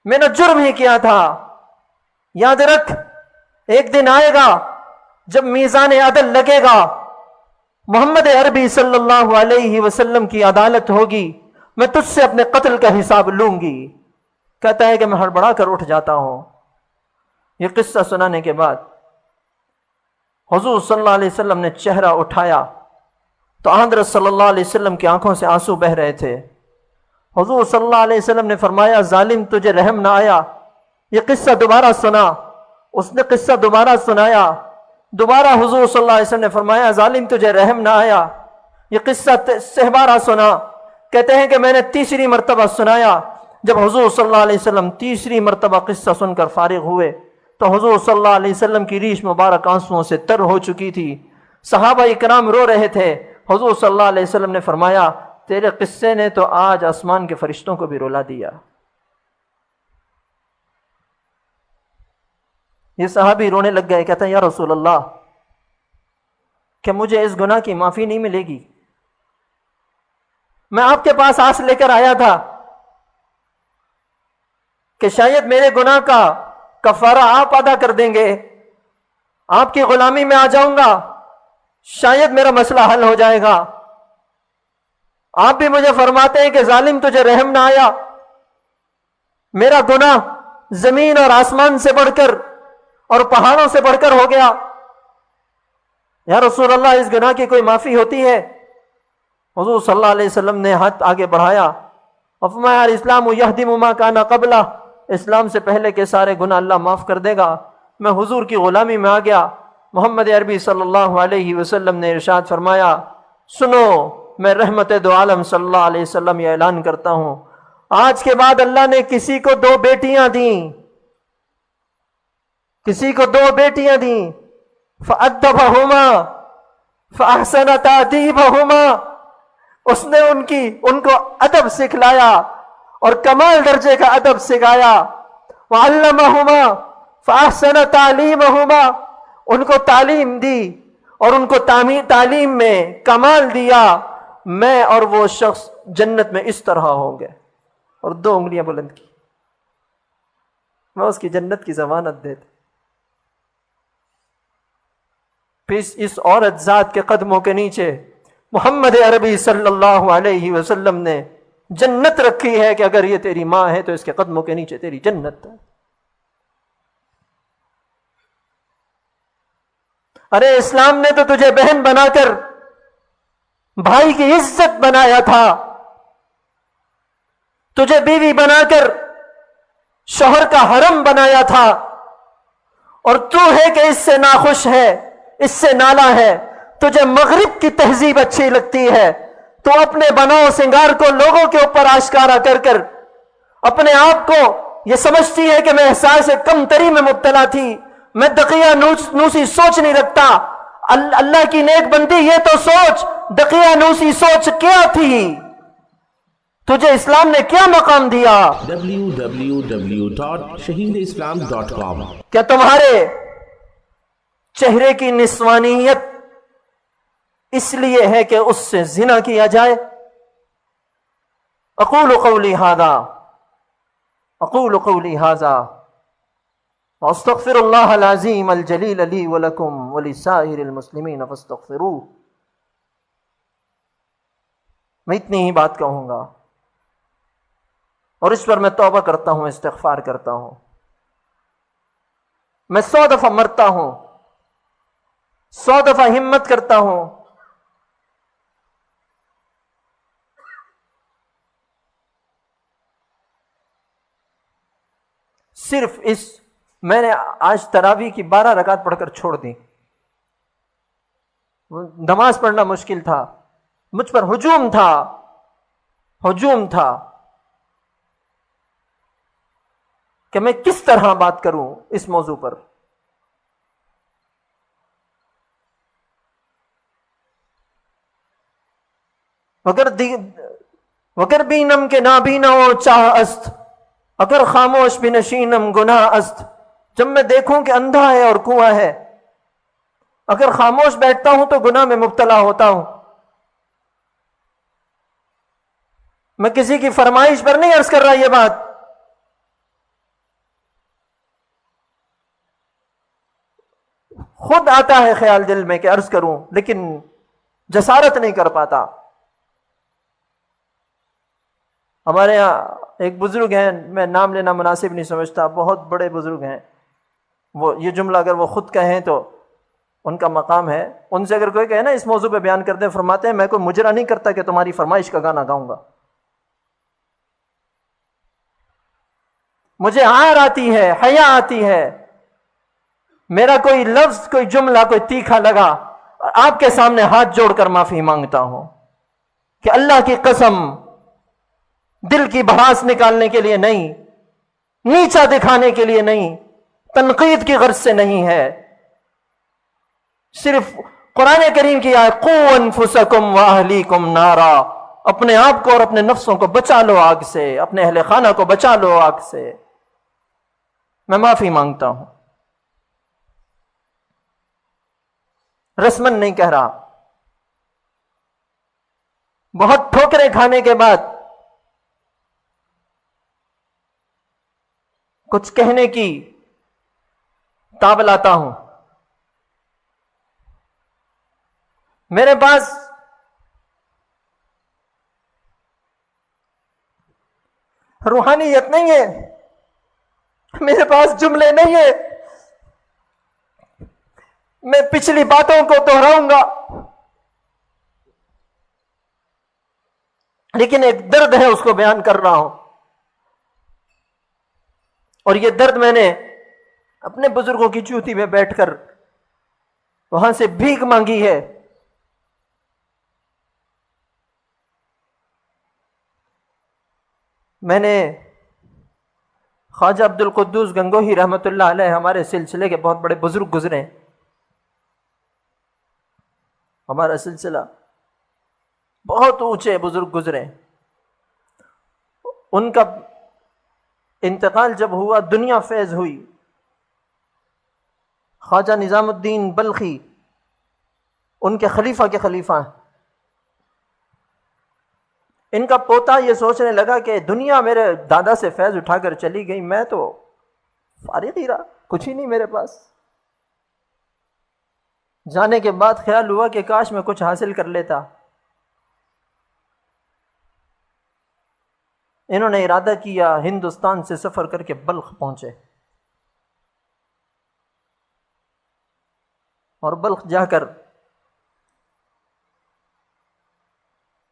میں نے جرم ہی کیا تھا۔ یاد رکھ، ایک دن آئے گا جب میزان عدل لگے گا، محمد عربی صلی اللہ علیہ وسلم کی عدالت ہوگی، میں تجھ سے اپنے قتل کا حساب لوں گی۔ کہتا ہے کہ میں ہڑبڑا کر اٹھ جاتا ہوں۔ یہ قصہ سنانے کے بعد حضور صلی اللہ علیہ وسلم نے چہرہ اٹھایا تو حضرت صلی اللہ علیہ وسلم کی آنکھوں سے آنسو بہہ رہے تھے۔ حضور صلی اللہ علیہ وسلم نے فرمایا ظالم تجھے رحم نہ آیا؟ یہ قصہ دوبارہ سنا۔ اس نے قصہ دوبارہ سنایا، دوبارہ حضور صلی اللہ علیہ وسلم نے فرمایا ظالم تجھے رحم نہ آیا؟ یہ قصہ سہبارہ سنا۔ کہتے ہیں کہ میں نے تیسری مرتبہ سنایا۔ جب حضور صلی اللہ علیہ وسلم تیسری مرتبہ قصہ سن کر فارغ ہوئے تو حضور صلی اللہ علیہ وسلم کی ریش مبارک آنسوؤں سے تر ہو چکی تھی۔ صحابہ اکرام رو رہے تھے۔ حضور صلی اللہ علیہ وسلم نے فرمایا تیرے قصے نے تو آج آسمان کے فرشتوں کو بھی رلا دیا۔ یہ صحابی رونے لگ گئے، کہتے ہیں یا رسول اللہ، کہ مجھے اس گناہ کی معافی نہیں ملے گی؟ میں آپ کے پاس آس لے کر آیا تھا کہ شاید میرے گناہ کا کفارہ آپ ادا کر دیں گے، آپ کی غلامی میں آ جاؤں گا، شاید میرا مسئلہ حل ہو جائے گا۔ آپ بھی مجھے فرماتے ہیں کہ ظالم تجھے رحم نہ آیا، میرا گناہ زمین اور آسمان سے بڑھ کر اور پہاڑوں سے بڑھ کر ہو گیا، یا رسول اللہ اس گناہ کی کوئی معافی ہوتی ہے؟ حضور صلی اللہ علیہ وسلم نے ہاتھ آگے بڑھایا اور فرمایا الاسلام یہدم ما کان قبلہ، اسلام سے پہلے کے سارے گناہ اللہ معاف کر دے گا۔ میں حضور کی غلامی میں آ گیا۔ محمد عربی صلی اللہ علیہ وسلم نے ارشاد فرمایا، سنو میں رحمت دو عالم صلی اللہ علیہ وسلم یہ اعلان کرتا ہوں، آج کے بعد اللہ نے کسی کو 2 بیٹیاں دیں، کسی کو 2 بیٹیاں دیں، فَأَدَّبَهُمَا فَأَحْسَنَ تَأْدِيبَهُمَا، اس نے ان کو ادب سکھلایا اور کمال درجے کا ادب سکھایا۔ وَعَلَّمَهُمَا فَأَحْسَنَ تَعْلِيمَهُمَا، ان کو تعلیم دی اور ان کو تعلیم میں کمال دیا۔ میں اور وہ شخص جنت میں اس طرح ہوں گے، اور 2 انگلیاں بلند کی، میں اس کی جنت کی ضمانت دیتا۔ پھر اس عورت ذات کے قدموں کے نیچے محمد عربی صلی اللہ علیہ وسلم نے جنت رکھی ہے کہ اگر یہ تیری ماں ہے تو اس کے قدموں کے نیچے تیری جنت ہے۔ ارے اسلام نے تو تجھے بہن بنا کر بھائی کی عزت بنایا تھا، تجھے بیوی بنا کر شوہر کا حرم بنایا تھا، اور تو ہے کہ اس سے ناخوش ہے، اس سے نالا ہے، تجھے مغرب کی تہذیب اچھی لگتی ہے، تو اپنے بناؤ سنگار کو لوگوں کے اوپر آشکارا کر کر اپنے آپ کو یہ سمجھتی ہے کہ میں احساس کم تری میں مبتلا تھی، میں دقیہ نوسی سوچ نہیں رکھتا۔ اللہ کی نیک بندی یہ تو سوچ، دقیہ نوسی سوچ کیا تھی؟ تجھے اسلام نے کیا مقام دیا؟ www.shaheedislam.com کیا تمہارے چہرے کی نسوانیت اس لیے ہے کہ اس سے زنا کیا جائے؟ اقول قولی ھذا واستغفر اللہ العظیم الجلیل لی ولکم ولسائر المسلمین فاستغفروہ۔ میں اتنی ہی بات کہوں گا اور اس پر میں توبہ کرتا ہوں، استغفار کرتا ہوں۔ میں 100 دفعہ مرتا ہوں، 100 دفعہ ہمت کرتا ہوں، صرف میں نے آج تراویح کی 12 رکعت پڑھ کر چھوڑ دی۔ نماز پڑھنا مشکل تھا، مجھ پر ہجوم تھا کہ میں کس طرح بات کروں اس موضوع پر۔ وگر بینم کے نابینو چاہ است، اگر خاموش بھی نشینم گناہ است۔ جب میں دیکھوں کہ اندھا ہے اور کنواں ہے، اگر خاموش بیٹھتا ہوں تو گناہ میں مبتلا ہوتا ہوں۔ میں کسی کی فرمائش پر نہیں عرض کر رہا یہ بات، خود آتا ہے خیال دل میں کہ عرض کروں، لیکن جسارت نہیں کر پاتا۔ ہمارے یہاں ایک بزرگ ہیں، میں نام لینا مناسب نہیں سمجھتا، بہت بڑے بزرگ ہیں، وہ یہ جملہ اگر وہ خود کہیں تو ان کا مقام ہے، ان سے اگر کوئی کہے نا اس موضوع پہ بیان کر دیں، فرماتے ہیں میں کوئی مجرا نہیں کرتا کہ تمہاری فرمائش کا گانا گاؤں گا، مجھے عار آتی ہے، حیا آتی ہے، میرا کوئی لفظ کوئی جملہ کوئی تیکھا لگا آپ کے سامنے ہاتھ جوڑ کر معافی مانگتا ہوں کہ اللہ کی قسم دل کی بھڑاس نکالنے کے لیے نہیں، نیچا دکھانے کے لیے نہیں، تنقید کی غرض سے نہیں ہے، صرف قرآن کریم کی آیت قوا انفسکم واہلیکم نارا، اپنے آپ کو اور اپنے نفسوں کو بچا لو آگ سے، اپنے اہل خانہ کو بچا لو آگ سے۔ میں معافی مانگتا ہوں، رسمن نہیں کہہ رہا، بہت ٹھوکریں کھانے کے بعد کچھ کہنے کی تاب لاتا ہوں. میرے پاس روحانیت نہیں ہے، میرے پاس جملے نہیں ہے، میں پچھلی باتوں کو دہراؤں گا، لیکن ایک درد ہے اس کو بیان کر رہا ہوں. اور یہ درد میں نے اپنے بزرگوں کی چوٹی میں بیٹھ کر وہاں سے بھیک مانگی ہے. میں نے خواجہ عبد القدوس گنگوہی رحمۃ اللہ علیہ، ہمارے سلسلے کے بہت بڑے بزرگ گزرے، ہمارا سلسلہ بہت اونچے بزرگ گزرے. ان کا انتقال جب ہوا، دنیا فیض ہوئی. خواجہ نظام الدین بلخی ان کے خلیفہ کے خلیفہ ہیں. ان کا پوتا یہ سوچنے لگا کہ دنیا میرے دادا سے فیض اٹھا کر چلی گئی، میں تو فارغ ہی رہا، کچھ ہی نہیں میرے پاس. جانے کے بعد خیال ہوا کہ کاش میں کچھ حاصل کر لیتا. انہوں نے ارادہ کیا، ہندوستان سے سفر کر کے بلخ پہنچے، اور بلخ جا کر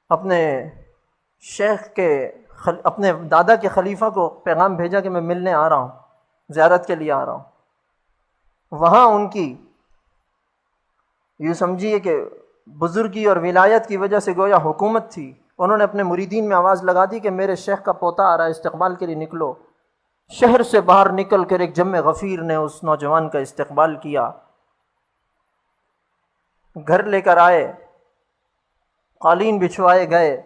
اپنے شیخ کے اپنے دادا کے خلیفہ کو پیغام بھیجا کہ میں ملنے آ رہا ہوں، زیارت کے لیے آ رہا ہوں. وہاں ان کی یہ سمجھیے کہ بزرگی اور ولایت کی وجہ سے گویا حکومت تھی. انہوں نے اپنے مریدین میں آواز لگا دی کہ میرے شیخ کا پوتا آ رہا ہے، استقبال کے لیے نکلو. شہر سے باہر نکل کر ایک جم غفیر نے اس نوجوان کا استقبال کیا، گھر لے کر آئے، قالین بچھوائے گئے،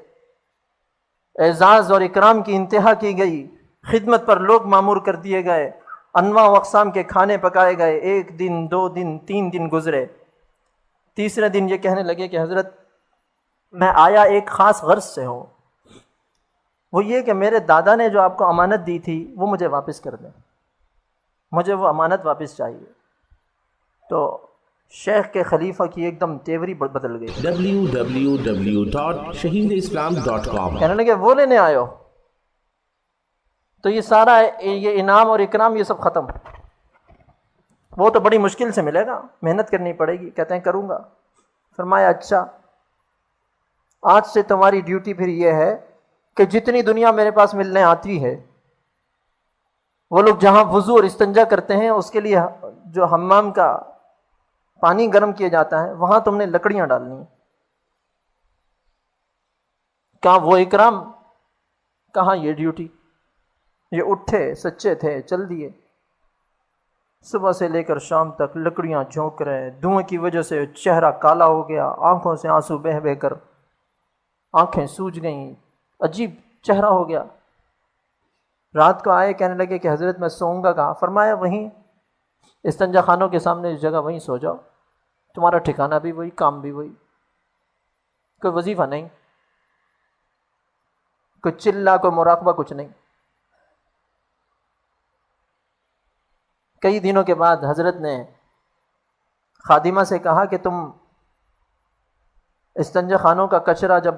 اعزاز اور اکرام کی انتہا کی گئی، خدمت پر لوگ مامور کر دیے گئے، انواع و اقسام کے کھانے پکائے گئے. 1 دن 2 دن 3 دن گزرے. تیسرے دن یہ کہنے لگے کہ حضرت میں آیا ایک خاص غرض سے ہوں، وہ یہ کہ میرے دادا نے جو آپ کو امانت دی تھی وہ مجھے واپس کر دیں، مجھے وہ امانت واپس چاہیے. تو شیخ کے خلیفہ کی ایک دم تیوری بدل گئی. www.shaheedislam.com کہنے لگے وہ لینے آئے ہو؟ تو یہ سارا یہ انعام اور اکرام یہ سب ختم، وہ تو بڑی مشکل سے ملے گا، محنت کرنی پڑے گی. کہتے ہیں کروں گا. فرمایا اچھا، آج سے تمہاری ڈیوٹی پھر یہ ہے کہ جتنی دنیا میرے پاس ملنے آتی ہے، وہ لوگ جہاں وضو اور استنجا کرتے ہیں اس کے لیے جو حمام کا پانی گرم کیا جاتا ہے، وہاں تم نے لکڑیاں ڈالنی ہیں. کہاں وہ اکرام، کہاں یہ ڈیوٹی. یہ اٹھے، سچے تھے، چل دیے. صبح سے لے کر شام تک لکڑیاں جھونک رہے، دھوئیں کی وجہ سے چہرہ کالا ہو گیا، آنکھوں سے آنسو بہہ بہہ کر آنکھیں سوج گئیں، عجیب چہرہ ہو گیا. رات کو آئے، کہنے لگے کہ حضرت میں سوؤں گا کہاں؟ فرمایا وہیں استنجا خانوں کے سامنے اس جگہ وہیں سو جاؤ، تمہارا ٹھکانہ بھی وہی، کام بھی وہی، کوئی وظیفہ نہیں، کوئی چلہ، کوئی مراقبہ، کچھ نہیں. کئی دنوں کے بعد حضرت نے خادمہ سے کہا کہ تم استنجا خانوں کا کچرا جو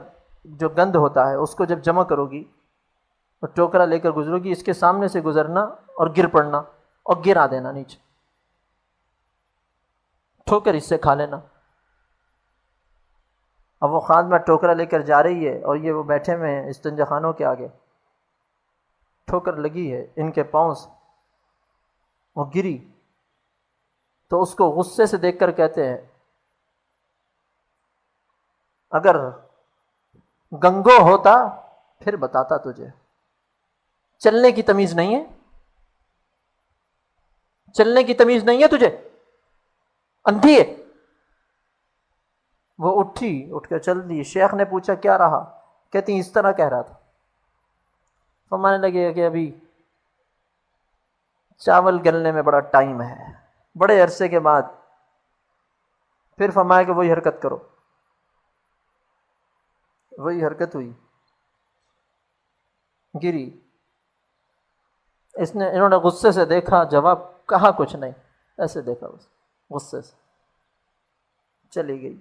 گند ہوتا ہے اس کو جب جمع کرو گی اور ٹوکرا لے کر گزرو گی، اس کے سامنے سے گزرنا اور گر پڑنا اور گرا دینا نیچے، ٹھوکر اس سے کھا لینا. اب وہ خادمہ ٹوکرا لے کر جا رہی ہے اور یہ وہ بیٹھے ہوئے ہیں استنجا خانوں کے آگے، ٹھوکر لگی ہے ان کے پاؤں سے، وہ گری. تو اس کو غصے سے دیکھ کر کہتے ہیں اگر گنگو ہوتا پھر بتاتا تجھے، چلنے کی تمیز نہیں ہے، چلنے کی تمیز نہیں ہے تجھے، اندھی ہے. وہ اٹھی، اٹھ کر چل دی. شیخ نے پوچھا کیا رہا؟ کہتی اس طرح کہہ رہا تھا. فرمانے لگے کہ ابھی چاول گلنے میں بڑا ٹائم ہے. بڑے عرصے کے بعد پھر فرمایا کہ وہی حرکت کرو. وہی حرکت ہوئی، گری. انہوں نے غصے سے دیکھا، جواب کہا کچھ نہیں. ایسے دیکھا بس غصے سے چلی گئی.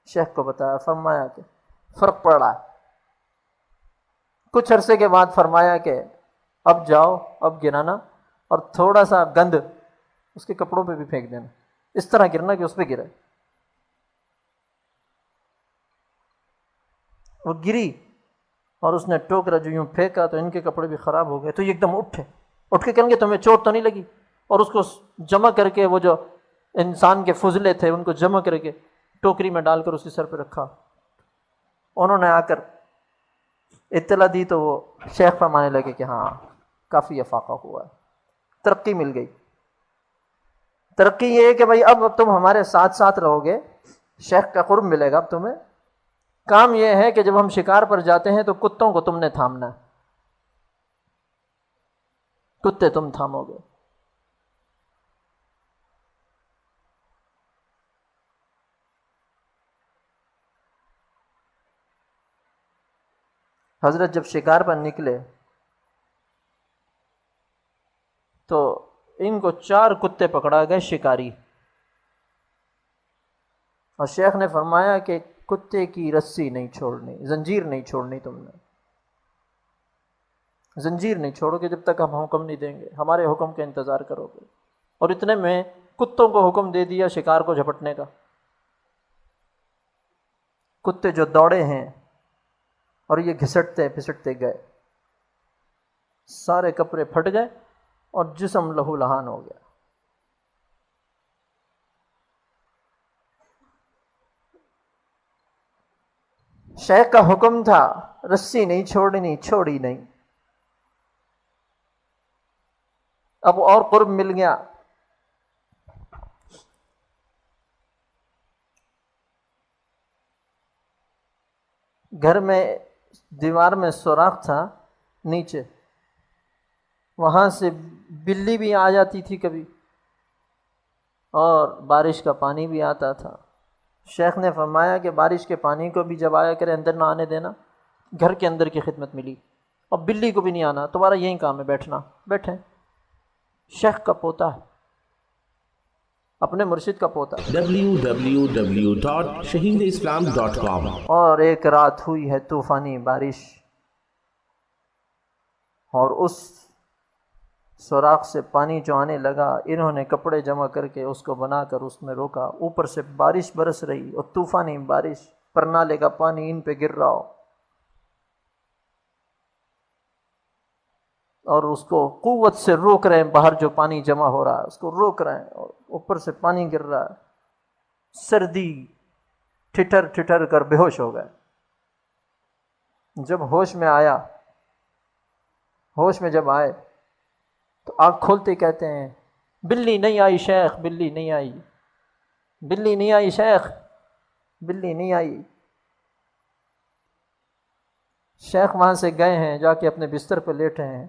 شیخ کو بتایا، فرمایا کہ فرق پڑ رہا ہے. کچھ عرصے کے بعد فرمایا کہ اب جاؤ، اب گرانا اور تھوڑا سا گند اس کے کپڑوں پہ بھی پھینک دینا، اس طرح گرنا کہ اس پہ گرے. وہ گری اور اس نے ٹوکرا جو یوں پھینکا تو ان کے کپڑے بھی خراب ہو گئے. تو یہ ایک دم اٹھ کے کہیں گے تمہیں چوٹ تو نہیں لگی؟ اور اس کو جمع کر کے، وہ جو انسان کے فضلے تھے ان کو جمع کر کے ٹوکری میں ڈال کر اس کے سر پہ رکھا. انہوں نے آ کر اطلاع دی تو وہ شیخ فرمانے لگے کہ ہاں کافی افاقہ ہوا ہے، ترقی مل گئی. ترقی یہ ہے کہ بھائی اب تم ہمارے ساتھ ساتھ رہو گے، شیخ کا قرب ملے گا. اب تمہیں کام یہ ہے کہ جب ہم شکار پر جاتے ہیں تو کتوں کو تم نے تھامنا ہے، کتے تم تھامو گے. حضرت جب شکار پر نکلے تو ان کو 4 کتے پکڑا گئے شکاری. اور شیخ نے فرمایا کہ کتے کی رسی نہیں چھوڑنی، زنجیر نہیں چھوڑنی، تم نے زنجیر نہیں چھوڑو گے جب تک ہم حکم نہیں دیں گے، ہمارے حکم کا انتظار کرو گے. اور اتنے میں کتوں کو حکم دے دیا شکار کو جھپٹنے کا. کتے جو دوڑے ہیں اور یہ گھسٹتے پھسٹتے گئے، سارے کپڑے پھٹ گئے اور جسم لہو لہان ہو گیا. شیخ کا حکم تھا رسی نہیں چھوڑنی، چھوڑی نہیں. اب اور قرب مل گیا. گھر میں دیوار میں سوراخ تھا نیچے، وہاں سے بلی بھی آ جاتی تھی کبھی، اور بارش کا پانی بھی آتا تھا. شیخ نے فرمایا کہ بارش کے پانی کو بھی جب آیا کرے اندر نہ آنے دینا. گھر کے اندر کی خدمت ملی. اور بلی کو بھی نہیں آنا، تمہارا یہی کام ہے بیٹھنا. بیٹھیں. شیخ کا پوتا ہے، اپنے مرشد کا پوتا. www.shaheedislam.com. اور ایک رات ہوئی ہے طوفانی بارش، اور اس سوراخ سے پانی جو آنے لگا، انہوں نے کپڑے جمع کر کے اس کو بنا کر اس میں روکا. اوپر سے بارش برس رہی اور طوفانی بارش، پر نالے کا پانی ان پہ گر رہا ہو، اور اس کو قوت سے روک رہے ہیں. باہر جو پانی جمع ہو رہا ہے اس کو روک رہے ہیں، اور اوپر سے پانی گر رہا ہے. سردی، ٹھٹر ٹھٹر کر بے ہوش ہو گئے. جب ہوش میں آیا، ہوش میں جب آئے تو آنکھ کھولتے کہتے ہیں بلی نہیں آئی شیخ، بلی نہیں آئی، بلی نہیں آئی شیخ، بلی نہیں آئی. شیخ وہاں سے گئے ہیں، جا کے اپنے بستر پہ لیٹے ہیں.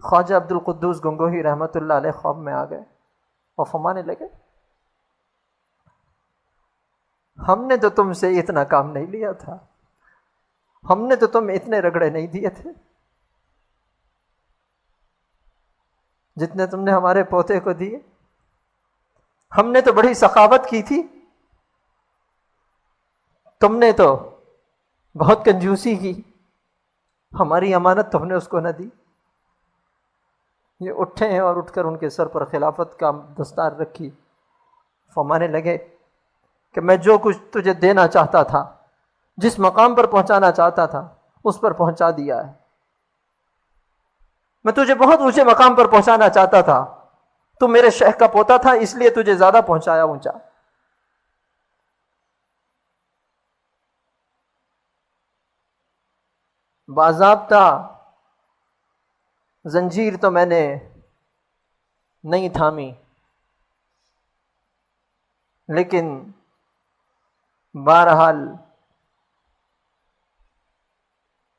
خواجہ عبد القدوس گنگوہی رحمۃ اللہ علیہ خواب میں آ گئے اور فرمانے لگے ہم نے تو تم سے اتنا کام نہیں لیا تھا، ہم نے تو تم اتنے رگڑے نہیں دیے تھے جتنے تم نے ہمارے پوتے کو دیے. ہم نے تو بڑی سخاوت کی تھی، تم نے تو بہت کنجوسی کی، ہماری امانت تم نے اس کو نہ دی. یہ اٹھے ہیں اور اٹھ کر ان کے سر پر خلافت کا دستار رکھی. فرمانے لگے کہ میں جو کچھ تجھے دینا چاہتا تھا، جس مقام پر پہنچانا چاہتا تھا اس پر پہنچا دیا ہے. میں تجھے بہت اونچے مقام پر پہنچانا چاہتا تھا، تو میرے شیخ کا پوتا تھا اس لیے تجھے زیادہ پہنچایا اونچا. باضابطہ زنجیر تو میں نے نہیں تھامی، لیکن بہرحال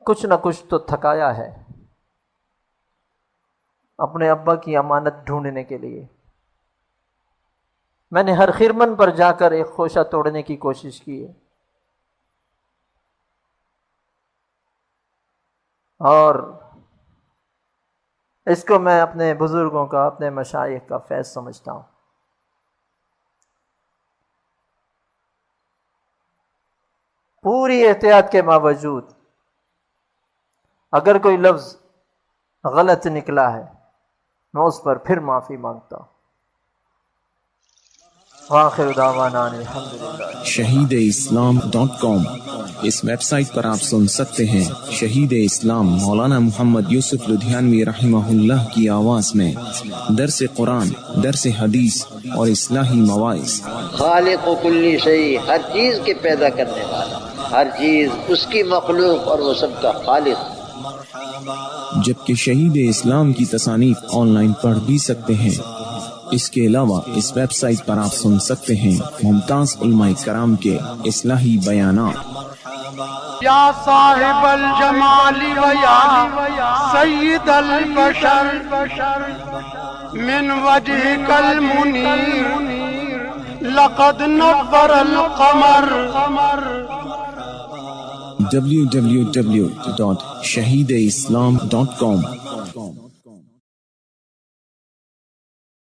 کچھ نہ کچھ تو تھکایا ہے اپنے ابا کی امانت ڈھونڈنے کے لیے. میں نے ہر خرمن پر جا کر ایک خوشہ توڑنے کی کوشش کی ہے، اور اس کو میں اپنے بزرگوں کا، اپنے مشائخ کا فیض سمجھتا ہوں. پوری احتیاط کے باوجود اگر کوئی لفظ غلط نکلا ہے میں اس پر پھر معافی مانگتا ہوں. وآخر دعوانا الحمدللہ. shahideislam.com اس ویب سائٹ پر آپ سن سکتے ہیں شہید اسلام مولانا محمد یوسف لدھیانوی رحمہ اللہ کی آواز میں درس قرآن، درس حدیث اور اصلاحی مواعظ. خالق و کلی شیء، ہر چیز کے پیدا کرنے والا، ہر چیز اس کی مخلوق اور وہ سب کا خالق. جبکہ شہید اسلام کی تصانیف آن لائن پڑھ بھی سکتے ہیں. اس کے علاوہ اس ویب سائٹ پر آپ سن سکتے ہیں ممتاز علماء کرام کے اصلاحی بیانات. یا صاحب الجمال و یا سید البشر من وجهك المنیر لقد نور القمر. www.shahideislam.com